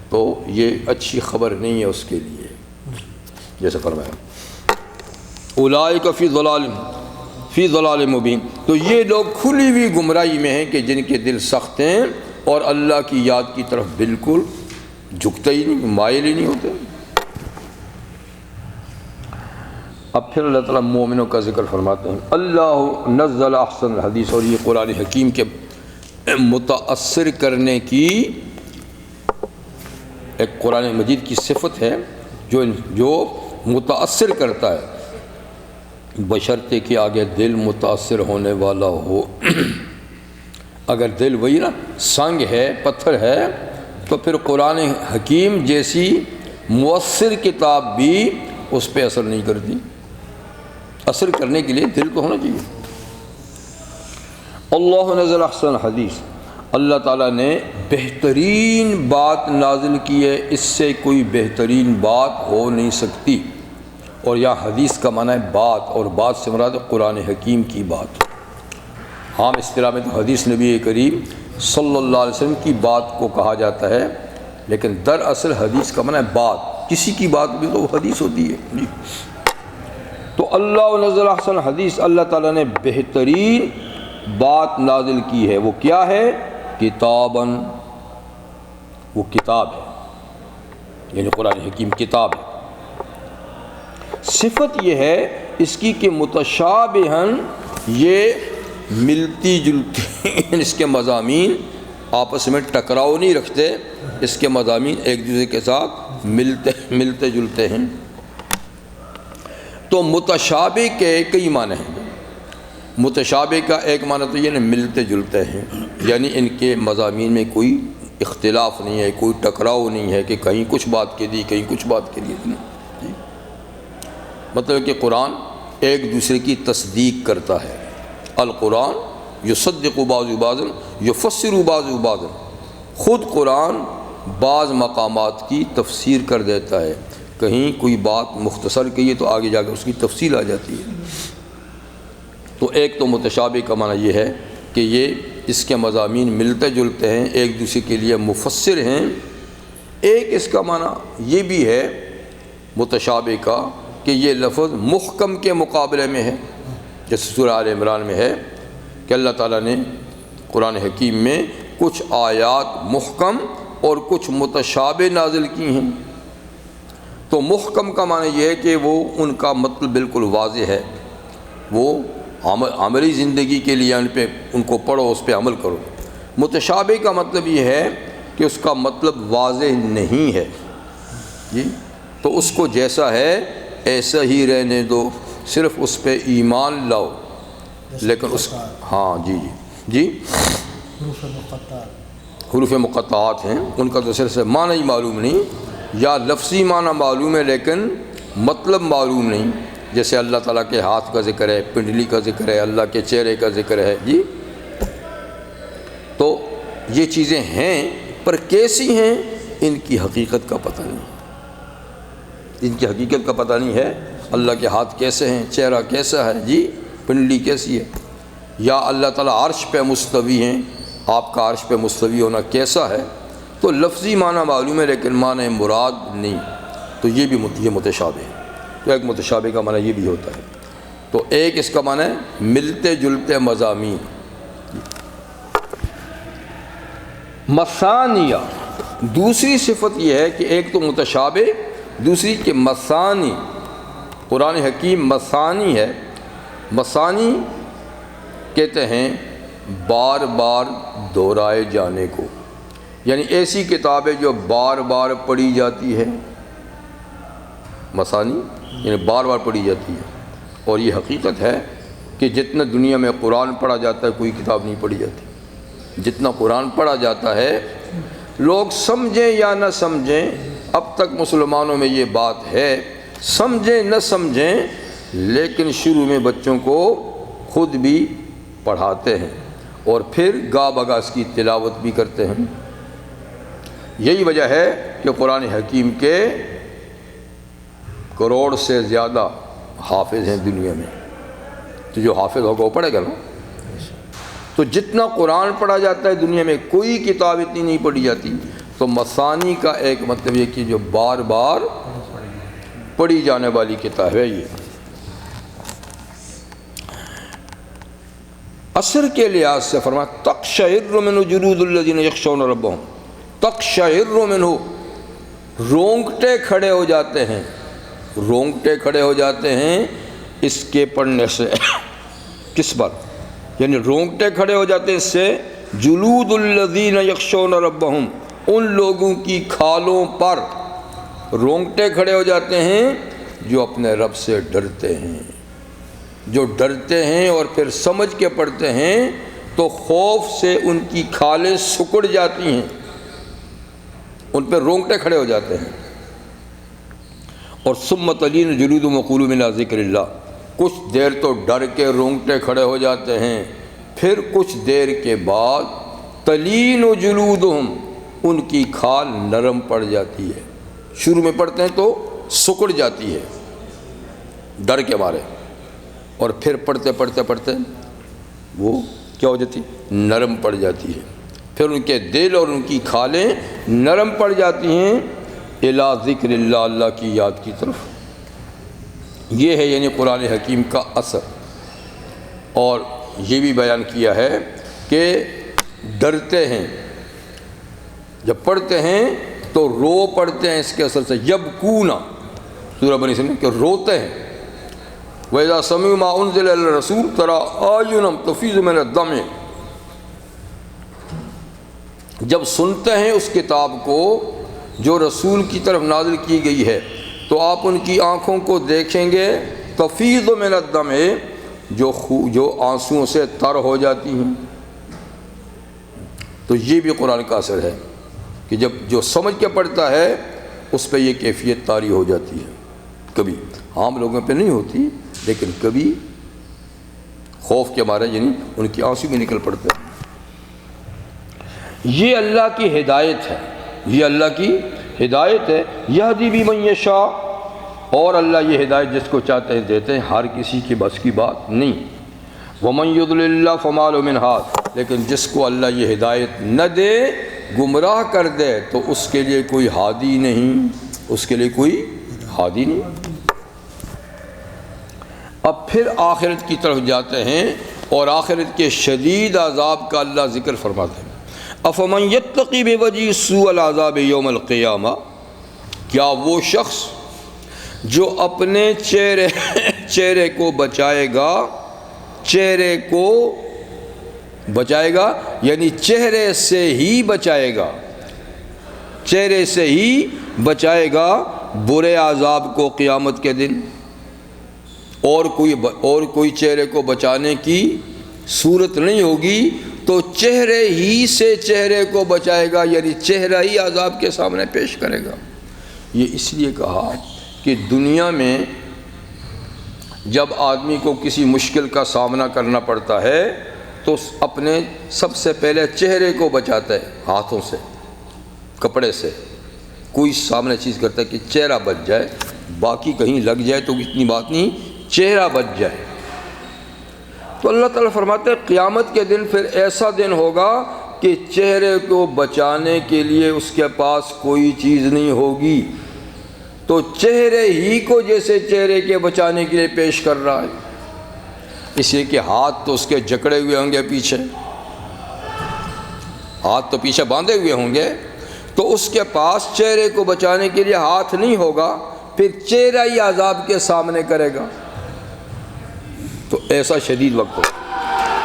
تو یہ اچھی خبر نہیں ہے اس کے لیے، جیسے فرمایا اولئک فی ضلال مبین، تو یہ لوگ کھلی ہوئی گمراہی میں ہیں کہ جن کے دل سخت ہیں اور اللہ کی یاد کی طرف بالکل جھکتے ہی نہیں، مائل ہی نہیں ہوتے۔ اب پھر اللہ تعالیٰ مومنوں کا ذکر فرماتے ہیں، اللہ نزل احسن الحدیث، اور یہ قرآن حکیم کے متاثر کرنے کی ایک قرآن مجید کی صفت ہے جو متاثر کرتا ہے، بشرطے کہ آگے دل متاثر ہونے والا ہو۔ اگر دل وہی نا سنگ ہے، پتھر ہے، تو پھر قرآن حکیم جیسی مؤثر کتاب بھی اس پہ اثر نہیں کرتی۔ اثر کرنے کے لیے دل تو ہونا چاہیے۔ اللہ نزل احسن حدیث، اللہ تعالیٰ نے بہترین بات نازل کی ہے، اس سے کوئی بہترین بات ہو نہیں سکتی۔ اور یہاں حدیث کا معنی ہے بات، اور بات سے مراد قرآن حکیم کی بات۔ عام اصطلاح میں تو حدیث نبی کریم صلی اللہ علیہ وسلم کی بات کو کہا جاتا ہے، لیکن دراصل حدیث کا معنی ہے بات، کسی کی بات بھی تو حدیث ہوتی ہے۔ تو اللہ نزل احسن حدیث، اللہ تعالیٰ نے بہترین بات نازل کی ہے، وہ کیا ہے؟ کتاباً، وہ کتاب ہے، یعنی قرآن حکیم کتاب ہے۔ صفت یہ ہے اس کی کہ متشابہاً، یہ ملتی جلتی، اس کے مضامین آپس میں ٹکراؤ نہیں رکھتے، اس کے مضامین ایک دوسرے کے ساتھ ملتے جلتے ہیں۔ تو متشابہ کے کئی معنی ہیں۔ متشابہ کا ایک معنی تو یہ ملتے جلتے ہیں، یعنی ان کے مضامین میں کوئی اختلاف نہیں ہے، کوئی ٹکراؤ نہیں ہے کہ کہیں کچھ بات کے دی کہیں کچھ بات کے لیے نہیں۔ مطلب کہ قرآن ایک دوسرے کی تصدیق کرتا ہے۔ القرآن یصدق بعض بعضا یفسر بعض بعضا، خود قرآن بعض مقامات کی تفسیر کر دیتا ہے، کہیں کوئی بات مختصر کہی ہے تو آگے جا کر اس کی تفصیل آ جاتی ہے۔ تو ایک تو متشابہ کا معنی یہ ہے کہ یہ اس کے مضامین ملتے جلتے ہیں، ایک دوسرے کے لیے مفسر ہیں۔ ایک اس کا معنی یہ بھی ہے متشابہ کا کہ یہ لفظ محکم کے مقابلے میں ہے، جیسے سورہ آل عمران میں ہے کہ اللہ تعالیٰ نے قرآن حکیم میں کچھ آیات محکم اور کچھ متشابہ نازل کی ہیں۔ تو محکم کا معنی یہ ہے کہ وہ ان کا مطلب بالکل واضح ہے، وہ عملی زندگی کے لیے ان کو پڑھو، اس پہ عمل کرو۔ متشابہ کا مطلب یہ ہے کہ اس کا مطلب واضح نہیں ہے جی، تو اس کو جیسا ہے ایسا ہی رہنے دو، صرف اس پہ ایمان لاؤ، لیکن اس جی حروف مقطعات ہیں، ان کا تو صرف معنی ہی معلوم نہیں، یا لفظی معنی معلوم ہے لیکن مطلب معلوم نہیں، جیسے اللہ تعالیٰ کے ہاتھ کا ذکر ہے، پنڈلی کا ذکر ہے، اللہ کے چہرے کا ذکر ہے جی۔ تو یہ چیزیں ہیں، پر کیسی ہیں ان کی حقیقت کا پتہ نہیں، ان کی حقیقت کا پتہ نہیں ہے۔ اللہ کے ہاتھ کیسے ہیں، چہرہ کیسا ہے جی، پنڈلی کیسی ہے، یا اللہ تعالیٰ عرش پہ مستوی ہیں، آپ کا عرش پہ مستوی ہونا کیسا ہے، تو لفظی معنی معلوم ہے لیکن معنی مراد نہیں، تو یہ متشابہ ہے۔ تو ایک متشابہ کا معنی یہ بھی ہوتا ہے، تو ایک اس کا معنی ہے ملتے جلتے مضامین۔ مثانیہ، دوسری صفت یہ ہے کہ ایک تو متشابہ، دوسری کہ مثانی، قرآن حکیم مثانی ہے۔ مثانی کہتے ہیں بار بار دہرائے جانے کو، یعنی ایسی کتابیں جو بار بار پڑھی جاتی ہے، مثانی یعنی بار بار پڑھی جاتی ہے۔ اور یہ حقیقت ہے کہ جتنا دنیا میں قرآن پڑھا جاتا ہے کوئی کتاب نہیں پڑھی جاتی، جتنا قرآن پڑھا جاتا ہے، لوگ سمجھیں یا نہ سمجھیں، اب تک مسلمانوں میں یہ بات ہے، سمجھیں نہ سمجھیں، لیکن شروع میں بچوں کو خود بھی پڑھاتے ہیں اور پھر گاہ بگاہ اس کی تلاوت بھی کرتے ہیں۔ یہی وجہ ہے کہ قرآن حکیم کے کروڑ سے زیادہ حافظ ہیں دنیا میں، تو جو حافظ ہوگا وہ پڑھے گا نا۔ تو جتنا قرآن پڑھا جاتا ہے دنیا میں کوئی کتاب اتنی نہیں پڑھی جاتی۔ تو مثانی کا ایک مطلب یہ کہ جو بار بار پڑھی جانے والی کتاب ہے یہ۔ اثر کے لحاظ سے فرمایا تقشعر منہ جلود الذین یخشون ربہم، تقشعر منہ، رونگٹے کھڑے ہو جاتے ہیں، رونگٹے کھڑے ہو جاتے ہیں اس کے پڑھنے سے۔ کس بار؟ یعنی رونگٹے کھڑے ہو جاتے ہیں اس سے، جلود الذین یخشون ربہم، ان لوگوں کی کھالوں پر رونگٹے کھڑے ہو جاتے ہیں جو اپنے رب سے ڈرتے ہیں، جو ڈرتے ہیں اور پھر سمجھ کے پڑھتے ہیں، تو خوف سے ان کی کھالیں سکڑ جاتی ہیں، ان پہ رونگٹے کھڑے ہو جاتے ہیں۔ اور ثم تلین جلودہم وقلوبہم الی ذکر اللہ، کچھ دیر تو ڈر کے رونگٹے کھڑے ہو جاتے ہیں، پھر کچھ دیر کے بعد تلین جلودہم، ان کی کھال نرم پڑ جاتی ہے۔ شروع میں پڑھتے ہیں تو سکڑ جاتی ہے ڈر کے مارے، اور پھر پڑھتے پڑھتے پڑھتے وہ کیا ہو جاتی، نرم پڑ جاتی ہے، پھر ان کے دل اور ان کی کھالیں نرم پڑ جاتی ہیں الی ذکر اللہ، اللہ کی یاد کی طرف۔ یہ ہے یعنی قرآن حکیم کا اثر۔ اور یہ بھی بیان کیا ہے کہ ڈرتے ہیں، جب پڑھتے ہیں تو رو پڑھتے ہیں اس کے اثر سے، یبکون، سورہ بنی اسرائیل کہ روتے ہیں۔ وَإِذَا سَمِعُوا مَا أُنزِلَ إِلَى الرَّسُولِ تَرَىٰ أَعْيُنَهُمْ تَفِيضُ مِنَ الدَّمْعِ، جب سنتے ہیں اس کتاب کو جو رسول کی طرف نازل کی گئی ہے تو آپ ان کی آنکھوں کو دیکھیں گے تفیض من الدمع، جو آنسوؤں سے تر ہو جاتی ہیں۔ تو یہ بھی قرآن کا اثر ہے کہ جب جو سمجھ کے پڑھتا ہے اس پہ یہ کیفیت طاری ہو جاتی ہے، کبھی عام لوگوں پہ نہیں ہوتی لیکن کبھی خوف کے مارے یعنی ان کی آنسو بھی نکل پڑتے ہیں۔ یہ اللہ کی ہدایت ہے، یہ اللہ کی ہدایت ہے، یہدی بمن یشاء، اور اللہ یہ ہدایت جس کو چاہتے ہیں دیتے ہیں، ہر کسی کی بس کی بات نہیں۔ ومن یضلل اللہ فما لہ من ہاد، لیکن جس کو اللہ یہ ہدایت نہ دے، گمراہ کر دے، تو اس کے لیے کوئی ہادی نہیں، اس کے لیے کوئی ہادی نہیں۔ اب پھر آخرت کی طرف جاتے ہیں اور آخرت کے شدید عذاب کا اللہ ذکر فرماتے ہیں۔ افمن یتقی بوجہ سوء العذاب یوم القیامہ، کیا وہ شخص جو اپنے چہرے کو بچائے گا، چہرے کو بچائے گا یعنی چہرے سے ہی بچائے گا، چہرے سے ہی بچائے گا برے عذاب کو قیامت کے دن، اور کوئی چہرے کو بچانے کی صورت نہیں ہوگی، تو چہرے ہی سے چہرے کو بچائے گا یعنی چہرہ ہی عذاب کے سامنے پیش کرے گا۔ یہ اس لیے کہا کہ دنیا میں جب آدمی کو کسی مشکل کا سامنا کرنا پڑتا ہے تو اپنے سب سے پہلے چہرے کو بچاتا ہے، ہاتھوں سے، کپڑے سے، کوئی سامنے چیز کرتا ہے کہ چہرہ بچ جائے، باقی کہیں لگ جائے تو اتنی بات نہیں، چہرہ بچ جائے۔ تو اللہ تعالیٰ فرماتے ہیں قیامت کے دن پھر ایسا دن ہوگا کہ چہرے کو بچانے کے لیے اس کے پاس کوئی چیز نہیں ہوگی، تو چہرے ہی کو جیسے چہرے کے بچانے کے لیے پیش کر رہا ہے، اس لیے کہ ہاتھ تو اس کے جکڑے ہوئے ہوں گے، پیچھے ہاتھ تو پیچھے باندھے ہوئے ہوں گے، تو اس کے پاس چہرے کو بچانے کے لیے ہاتھ نہیں ہوگا، پھر چہرہ ہی عذاب کے سامنے کرے گا، تو ایسا شدید وقت ہو۔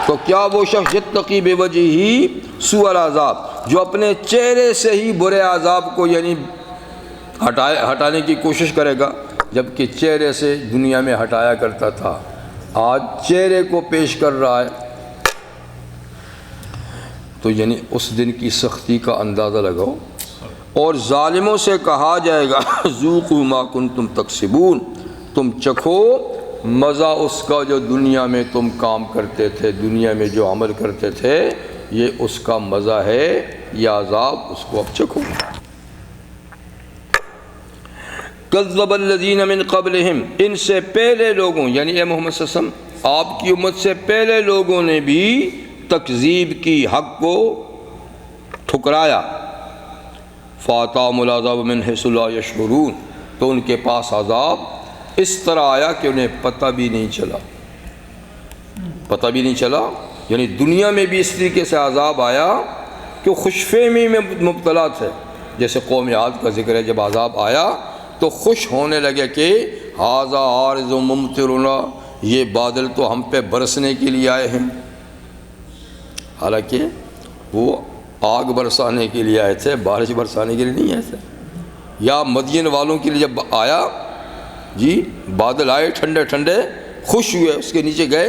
تو کیا وہ شخص یتقی بوجہہ سوء العذاب، جو اپنے چہرے سے ہی برے عذاب کو یعنی ہٹانے کی کوشش کرے گا، جبکہ چہرے سے دنیا میں ہٹایا کرتا تھا، آج چہرے کو پیش کر رہا ہے، تو یعنی اس دن کی سختی کا اندازہ لگاؤ۔ اور ظالموں سے کہا جائے گا ذوقوا ما کنتم تکسبون، تم چکھو مزہ اس کا جو دنیا میں تم کام کرتے تھے، دنیا میں جو عمل کرتے تھے، یہ اس کا مزہ ہے، یہ عذاب اس کو اب چکھو۔ کذب الذین من قبلہم، ان سے پہلے لوگوں یعنی اے محمد صلی اللہ علیہ وسلم آپ کی امت سے پہلے لوگوں نے بھی تکذیب کی، حق کو ٹھکرایا، فَأَتَاهُمُ الْعَذَابُ مِنْ حَيْثُ لَا يَشْعُرُونَ، تو ان کے پاس عذاب اس طرح آیا کہ انہیں پتہ بھی نہیں چلا، پتہ بھی نہیں چلا، یعنی دنیا میں بھی اس طریقے سے عذاب آیا کہ خوش فہمی میں مبتلا تھے، جیسے قوم عاد کا ذکر ہے، جب عذاب آیا تو خوش ہونے لگے کہ ھذا عارض ممطرنا، یہ بادل تو ہم پہ برسنے کے لیے آئے ہیں، حالانکہ وہ آگ برسانے کے لیے آئے تھے، بارش برسانے کے لیے نہیں آئے تھے۔ یا مدین والوں کے لیے جب آیا جی بادل آئے ٹھنڈے ٹھنڈے، خوش ہوئے، اس کے نیچے گئے،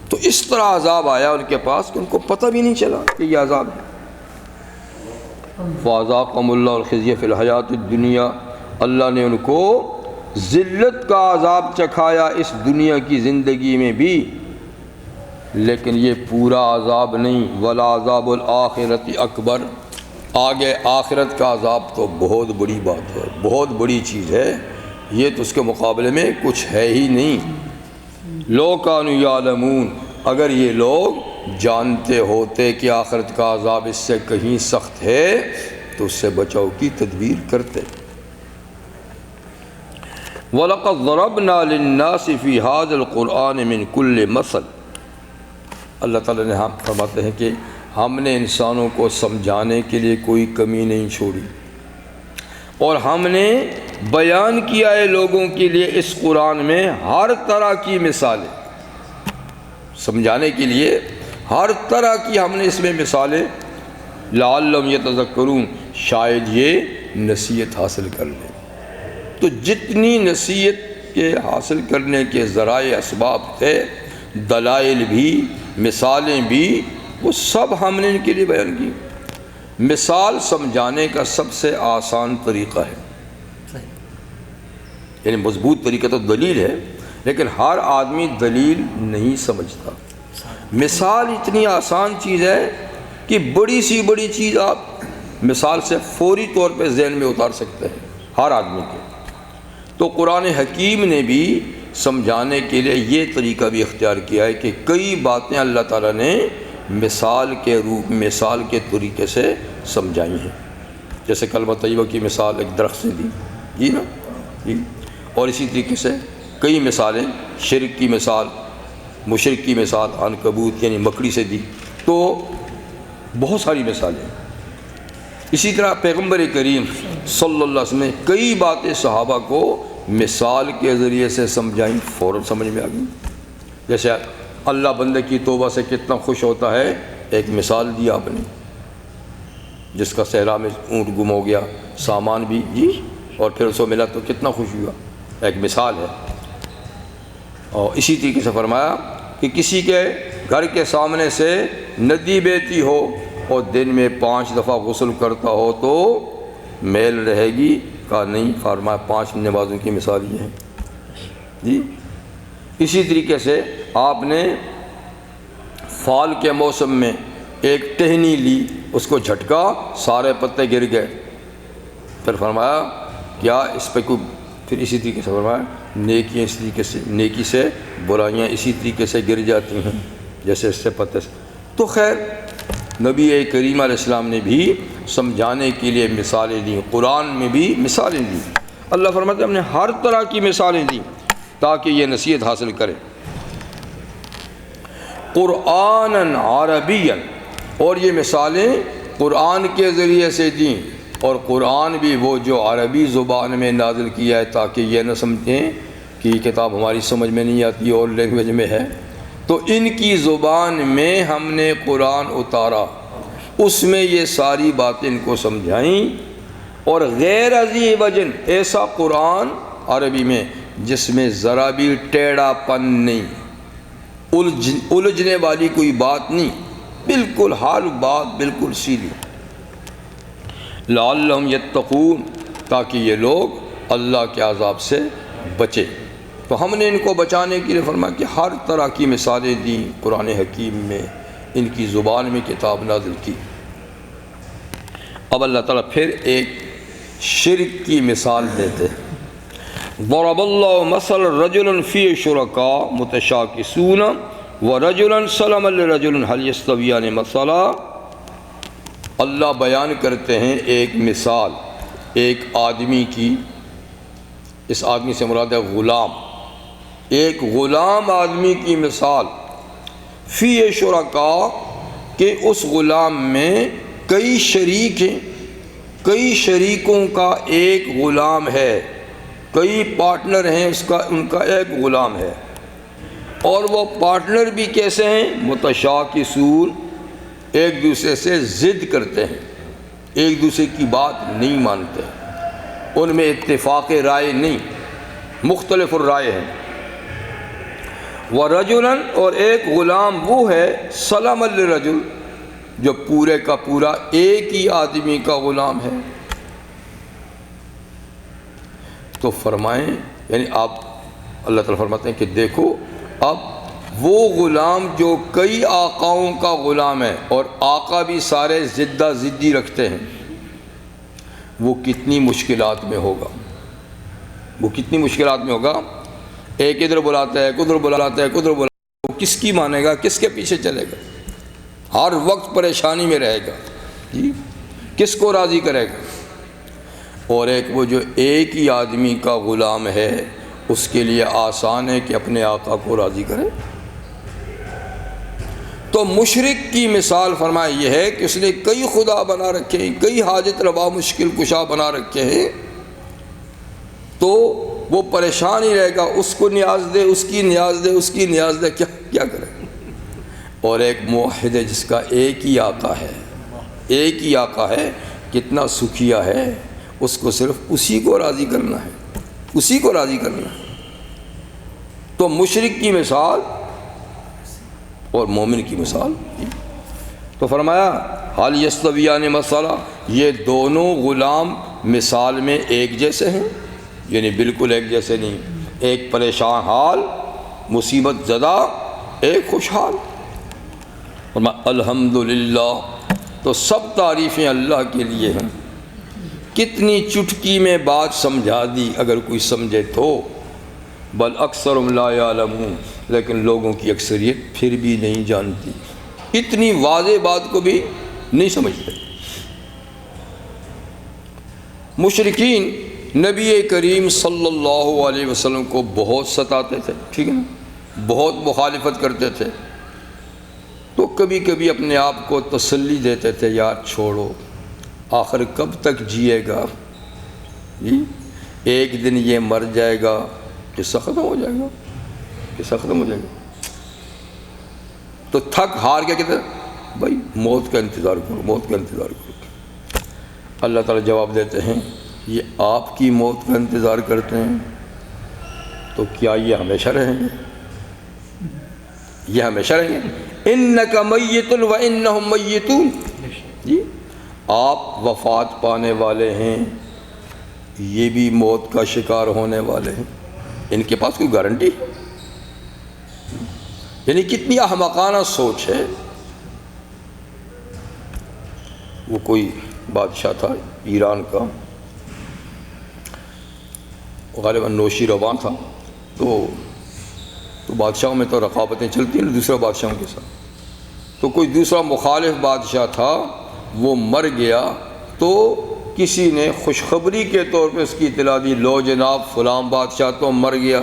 تو اس طرح عذاب آیا ان کے پاس کہ ان کو پتہ بھی نہیں چلا کہ یہ عذاب ہے۔ فَأَذَاقَهُمُ اللَّهُ الْخِزْيَ فِي الْحَيَاةِ الدُّنْيَا، اللہ نے ان کو ذلت کا عذاب چکھایا اس دنیا کی زندگی میں بھی، لیکن یہ پورا عذاب نہیں، وَلَعَذَابُ الْآخِرَةِ أَكْبَرُ، آگے آخرت کا عذاب تو بہت بڑی بات ہے، بہت بڑی چیز ہے، یہ تو اس کے مقابلے میں کچھ ہے ہی نہیں۔ لَوْ كَانُوا يَعْلَمُونَ، اگر یہ لوگ جانتے ہوتے کہ آخرت کا عذاب اس سے کہیں سخت ہے تو اس سے بچاؤ کی تدبیر کرتے۔ وَلَقَدْ ضَرَبْنَا لِلنَّاسِ فِي هَذَا الْقُرْآنِ مِنْ كُلِّ مَثَلٍ، اللہ تعالیٰ نے ہم فرماتے ہیں کہ ہم نے انسانوں کو سمجھانے کے لیے کوئی کمی نہیں چھوڑی، اور ہم نے بیان کیا ہے لوگوں کے لیے اس قرآن میں ہر طرح کی مثالیں، سمجھانے کے لیے ہر طرح کی ہم نے اس میں مثالیں، لعلہم یتذکرون، شاید یہ نصیحت حاصل کر لیں۔ تو جتنی نصیحت کے حاصل کرنے کے ذرائع اسباب تھے، دلائل بھی، مثالیں بھی، وہ سب ہم نے ان کے لیے بیان کی۔ مثال سمجھانے کا سب سے آسان طریقہ ہے، یعنی مضبوط طریقہ تو دلیل ہے، لیکن ہر آدمی دلیل نہیں سمجھتا۔ مثال اتنی آسان چیز ہے کہ بڑی سی بڑی چیز آپ مثال سے فوری طور پہ ذہن میں اتار سکتے ہیں ہر آدمی کے۔ تو قرآن حکیم نے بھی سمجھانے کے لیے یہ طریقہ بھی اختیار کیا ہے کہ کئی باتیں اللہ تعالیٰ نے مثال کے روپ، مثال کے طریقے سے سمجھائی ہیں، جیسے کلمہ طیبہ کی مثال ایک درخت سے دی، جی نا جی۔ اور اسی طریقے سے کئی مثالیں، شرک کی مثال، مشرک کی مثال عنکبوت یعنی مکڑی سے دی، تو بہت ساری مثالیں۔ اسی طرح پیغمبر کریم صلی اللہ علیہ وسلم نے کئی باتیں صحابہ کو مثال کے ذریعے سے سمجھائیں، فوراً سمجھ میں آ گئی۔ جیسے اللہ بندے کی توبہ سے کتنا خوش ہوتا ہے، ایک مثال دی آپ نے، جس کا صحرا میں اونٹ گم ہو گیا، سامان بھی جی، اور پھر اس کو ملا تو کتنا خوش ہوا، ایک مثال ہے۔ اور اسی طریقے سے فرمایا کہ کسی کے گھر کے سامنے سے ندی بہتی ہو اور دن میں 5 دفعہ غسل کرتا ہو تو میل رہے گی؟ کہا نہیں، فرمایا 5 نمازوں کی مثال یہ ہے جی۔ اسی طریقے سے آپ نے فال کے موسم میں ایک ٹہنی لی، اس کو جھٹکا، سارے پتے گر گئے، پھر فرمایا کیا اس پہ کوئی، پھر اسی طریقے سے فرمایا نیکیاں اس طریقے سے، نیکی سے برائیاں اسی طریقے سے گر جاتی ہیں جیسے اس سے پتے سے۔ تو خیر نبی کریم علیہ السلام نے بھی سمجھانے کے لیے مثالیں دیں، قرآن میں بھی مثالیں دیں۔ اللہ فرماتے ہیں ہم نے ہر طرح کی مثالیں دیں تاکہ یہ نصیحت حاصل کرے۔ قرآناً عربیاً، اور یہ مثالیں قرآن کے ذریعے سے دیں، اور قرآن بھی وہ جو عربی زبان میں نازل کیا ہے تاکہ یہ نہ سمجھیں کہ یہ کتاب ہماری سمجھ میں نہیں آتی اور لینگویج میں ہے، تو ان کی زبان میں ہم نے قرآن اتارا، اس میں یہ ساری باتیں ان کو سمجھائیں، اور غیر ذی وجن، ایسا قرآن عربی میں جس میں ذرا بھی ٹیڑھا پن نہیں، الجھنے والی کوئی بات نہیں، بالکل ہر بات بالکل سیدھی، لعلہم یتقون، تاکہ یہ لوگ اللہ کے عذاب سے بچے۔ تو ہم نے ان کو بچانے کے لیے فرمایا کہ ہر طرح کی مثالیں دیں قرآن حکیم میں، ان کی زبان میں کتاب نازل کی۔ اب اللہ تعالیٰ پھر ایک شرک کی مثال دیتے ہیں۔ ضرب اللہ مثل رجلا فی شرکاء متشاکسون ورجلا سلما لرجل هل یستویان مثلا۔ اللہ بیان کرتے ہیں ایک مثال ایک آدمی کی، اس آدمی سے مراد ہے غلام، ایک غلام آدمی کی مثال، فی شرکاء، کہ اس غلام میں کئی شریک ہیں، کئی شریکوں کا ایک غلام ہے، کئی پارٹنر ہیں اس کا، ان کا ایک غلام ہے، اور وہ پارٹنر بھی کیسے ہیں؟ متشاکسون، ایک دوسرے سے ضد کرتے ہیں، ایک دوسرے کی بات نہیں مانتے، ان میں اتفاق رائے نہیں، مختلف الرائے ہیں۔ وَرَجُلًا، اور ایک غلام وہ ہے سَلَمًا لِرَجُلٍ، جو پورے کا پورا ایک ہی آدمی کا غلام ہے۔ تو فرمائیں، یعنی آپ اللہ تعالیٰ فرماتے ہیں کہ دیکھو اب وہ غلام جو کئی آقاؤں کا غلام ہے، اور آقا بھی سارے ضدہ ضدی رکھتے ہیں، وہ کتنی مشکلات میں ہوگا، وہ کتنی مشکلات میں ہوگا۔ ایک ادھر بلاتا ہے، ادھر بلاتا ہے، ادھر بلاتا ہے، وہ کس کی مانے گا، کس کے پیچھے چلے گا، ہر وقت پریشانی میں رہے گا جی، کس کو راضی کرے گا۔ اور ایک وہ جو ایک ہی آدمی کا غلام ہے، اس کے لیے آسان ہے کہ اپنے آقا کو راضی کرے۔ تو مشرک کی مثال فرمایا یہ ہے کہ اس نے کئی خدا بنا رکھے ہیں، کئی حاجت روا مشکل کشا بنا رکھے ہیں، تو وہ پریشان ہی رہے گا، اس کو نیاز دے، اس کی نیاز دے، اس کی نیاز دے، کیا کرے۔ اور ایک موحد ہے جس کا ایک ہی آقا ہے، ایک ہی آقا ہے، کتنا سکھیا ہے، اس کو صرف اسی کو راضی کرنا ہے، اسی کو راضی کرنا ہے۔ تو مشرک کی مثال اور مومن کی مثال، تو فرمایا حال یستویان مثلا، یہ دونوں غلام مثال میں ایک جیسے ہیں، یعنی بالکل ایک جیسے نہیں، ایک پریشان حال مصیبت زدہ، ایک خوشحال۔ فرمایا الحمدللہ، تو سب تعریفیں اللہ کے لیے ہیں، کتنی چٹکی میں بات سمجھا دی اگر کوئی سمجھے تو، بل اکثرهم لا یعلمون، لیکن لوگوں کی اکثریت پھر بھی نہیں جانتی، اتنی واضح بات کو بھی نہیں سمجھتے۔ مشرکین نبی کریم صلی اللہ علیہ وسلم کو بہت ستاتے تھے، ٹھیک ہے نا، بہت مخالفت کرتے تھے، تو کبھی کبھی اپنے آپ کو تسلی دیتے تھے، یار چھوڑو، آخر کب تک جیے گا، جی ایک دن یہ مر جائے گا، قصہ ختم ہو جائے گا، قصہ ختم ہو جائے گا۔ تو تھک ہار کے کہتے ہیں بھائی موت کا انتظار کرو، موت کا انتظار کرو۔ اللہ تعالیٰ جواب دیتے ہیں یہ آپ کی موت کا انتظار کرتے ہیں تو کیا یہ ہمیشہ رہیں گے؟ یہ ہمیشہ رہیں گے؟ انک میت و انہم میتون، جی آپ وفات پانے والے ہیں، یہ بھی موت کا شکار ہونے والے ہیں، ان کے پاس کوئی گارنٹی ہے؟ یعنی کتنی احمقانہ سوچ ہے۔ وہ کوئی بادشاہ تھا ایران کا، غالباً نوشی رواں تھا، تو بادشاہوں میں تو رقابتیں چلتی ہیں نا دوسرے بادشاہوں کے ساتھ، تو کوئی دوسرا مخالف بادشاہ تھا، وہ مر گیا، تو کسی نے خوشخبری کے طور پہ اس کی اطلاع دی، لو جناب فلاں بادشاہ تو مر گیا،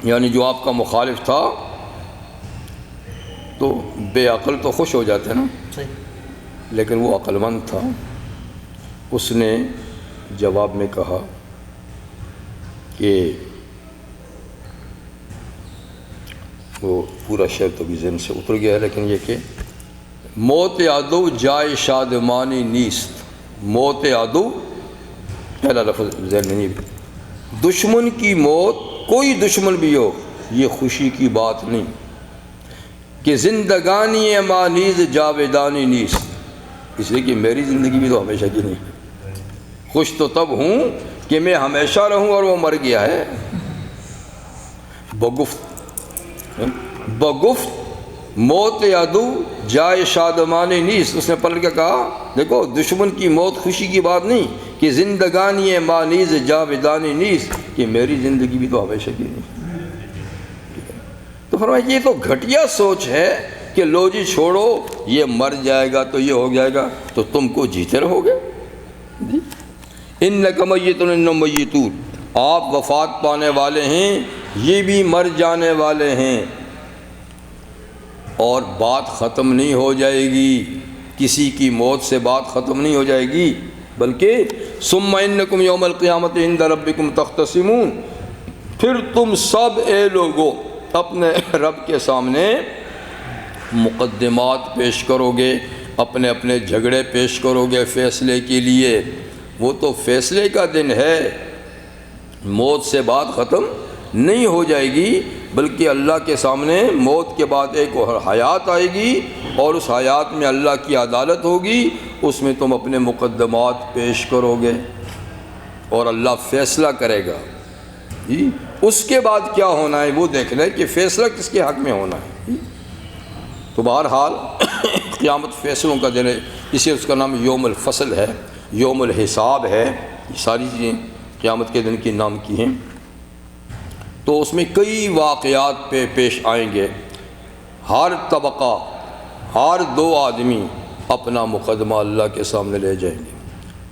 یعنی جو آپ کا مخالف تھا، تو بے عقل تو خوش ہو جاتے ہیں نا، لیکن وہ عقل مند تھا، اس نے جواب میں کہا کہ وہ پورا شعر تو بھی ذہن سے اتر گیا ہے، لیکن یہ کہ موت عدو جائے شادمانی نیست، موت عدو پہلا لفظ ذہن میں نہیں، دشمن کی موت کوئی دشمن بھی ہو یہ خوشی کی بات نہیں، کہ زندگانی ما نیز جاویدانی نیست، اس لیے کہ میری زندگی بھی تو ہمیشہ کی نہیں، خوش تو تب ہوں کہ میں ہمیشہ رہوں اور وہ مر گیا ہے۔ بگفت موت عدو جائے شادمانی نیست، اس نے پلٹ کے کہا دیکھو دشمن کی موت خوشی کی بات نہیں، کہ زندگانی ما نیز جاویدانی نیست، کہ میری زندگی بھی تو ہمیشہ کی نہیں۔ تو فرمایا یہ تو گھٹیا سوچ ہے کہ لو جی چھوڑو، یہ مر جائے گا تو یہ ہو جائے گا، تو تم کو جیتے رہو گے۔ انک میت و انہم میتون، آپ وفات پانے والے ہیں، یہ بھی مر جانے والے ہیں، اور بات ختم نہیں ہو جائے گی، کسی کی موت سے بات ختم نہیں ہو جائے گی، بلکہ ثم انکم یوم القیامت عند ربکم تختصمون، پھر تم سب اے لوگوں اپنے رب کے سامنے مقدمات پیش کرو گے، اپنے اپنے جھگڑے پیش کرو گے فیصلے کے لیے، وہ تو فیصلے کا دن ہے، موت سے بات ختم نہیں ہو جائے گی، بلکہ اللہ کے سامنے موت کے بعد ایک اور حیات آئے گی، اور اس حیات میں اللہ کی عدالت ہوگی، اس میں تم اپنے مقدمات پیش کرو گے اور اللہ فیصلہ کرے گا۔ جی اس کے بعد کیا ہونا ہے وہ دیکھنا ہے کہ فیصلہ کس کے حق میں ہونا ہے۔ تو بہرحال قیامت فیصلوں کا دن ہے، اسے اس کا نام یوم الفصل ہے، یوم الحساب ہے، یہ ساری چیزیں قیامت کے دن کی نام کی ہیں۔ تو اس میں کئی واقعات پیش آئیں گے، ہر طبقہ، ہر دو آدمی اپنا مقدمہ اللہ کے سامنے لے جائیں گے۔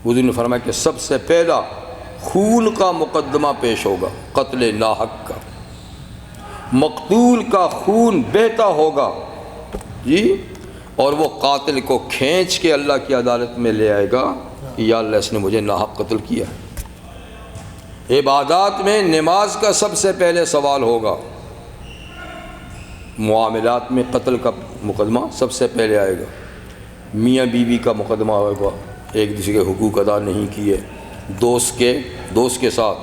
حضور نے فرمایا کہ سب سے پہلا خون کا مقدمہ پیش ہوگا، قتل ناحق کا، مقتول کا خون بہتا ہوگا، جی اور وہ قاتل کو کھینچ کے اللہ کی عدالت میں لے آئے گا کہ یا اللہ اس نے مجھے ناحق قتل کیا ہے۔ عبادات میں نماز کا سب سے پہلے سوال ہوگا، معاملات میں قتل کا مقدمہ سب سے پہلے آئے گا، میاں بیوی کا مقدمہ ہوگا، ایک دوسرے کے حقوق ادا نہیں کیے، دوست کے ساتھ،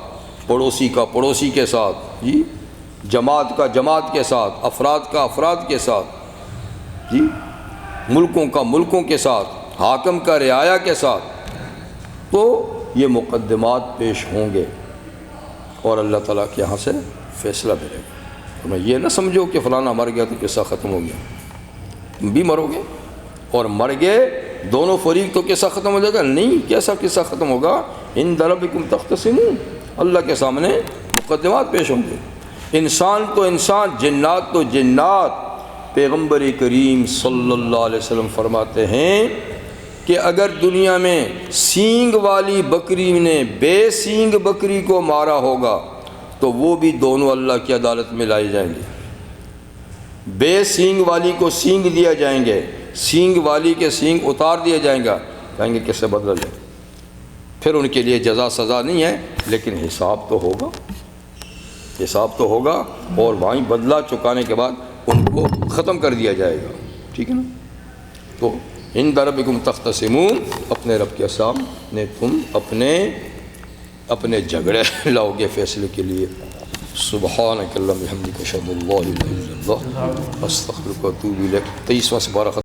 پڑوسی کا پڑوسی کے ساتھ، جی جماعت کا جماعت کے ساتھ، افراد کا افراد کے ساتھ، جی ملکوں کا ملکوں کے ساتھ، حاکم کا رعایا کے ساتھ، تو یہ مقدمات پیش ہوں گے اور اللہ تعالیٰ کے یہاں سے فیصلہ ملے گا۔ تو میں یہ نہ سمجھو کہ فلانا مر گیا تو قصہ ختم ہو گیا، تم بھی مرو گے، اور مر گئے دونوں فریق تو قصہ ختم ہو جائے گا؟ نہیں، کیسا قصہ ختم ہوگا؟ عند ربکم تختصمون، اللہ کے سامنے مقدمات پیش ہوں گے، انسان تو انسان، جنات تو جنات۔ پیغمبر کریم صلی اللہ علیہ وسلم فرماتے ہیں کہ اگر دنیا میں سینگ والی بکری نے بے سینگ بکری کو مارا ہوگا تو وہ بھی دونوں اللہ کی عدالت میں لائے جائیں گے۔ بے سینگ والی کو سینگ دیا جائیں گے، سینگ والی کے سینگ اتار دیا جائیں گا، کہیں گے کس سے بدلہ لیں۔ پھر ان کے لیے جزا سزا نہیں ہے، لیکن حساب تو ہوگا، حساب تو ہوگا، اور وہیں بدلہ چکانے کے بعد ان کو ختم کر دیا جائے گا، ٹھیک ہے نا۔ تو عند ربکم تختصمون، اپنے رب کے سامنے تم اپنے جھگڑے لاؤ گے فیصلے کے لیے۔ سبحانک اللہم وبحمدک اشہد ان لا الہ الا اللہ استغفرک و اتوب الیک۔ 23واں سپارہ ختم۔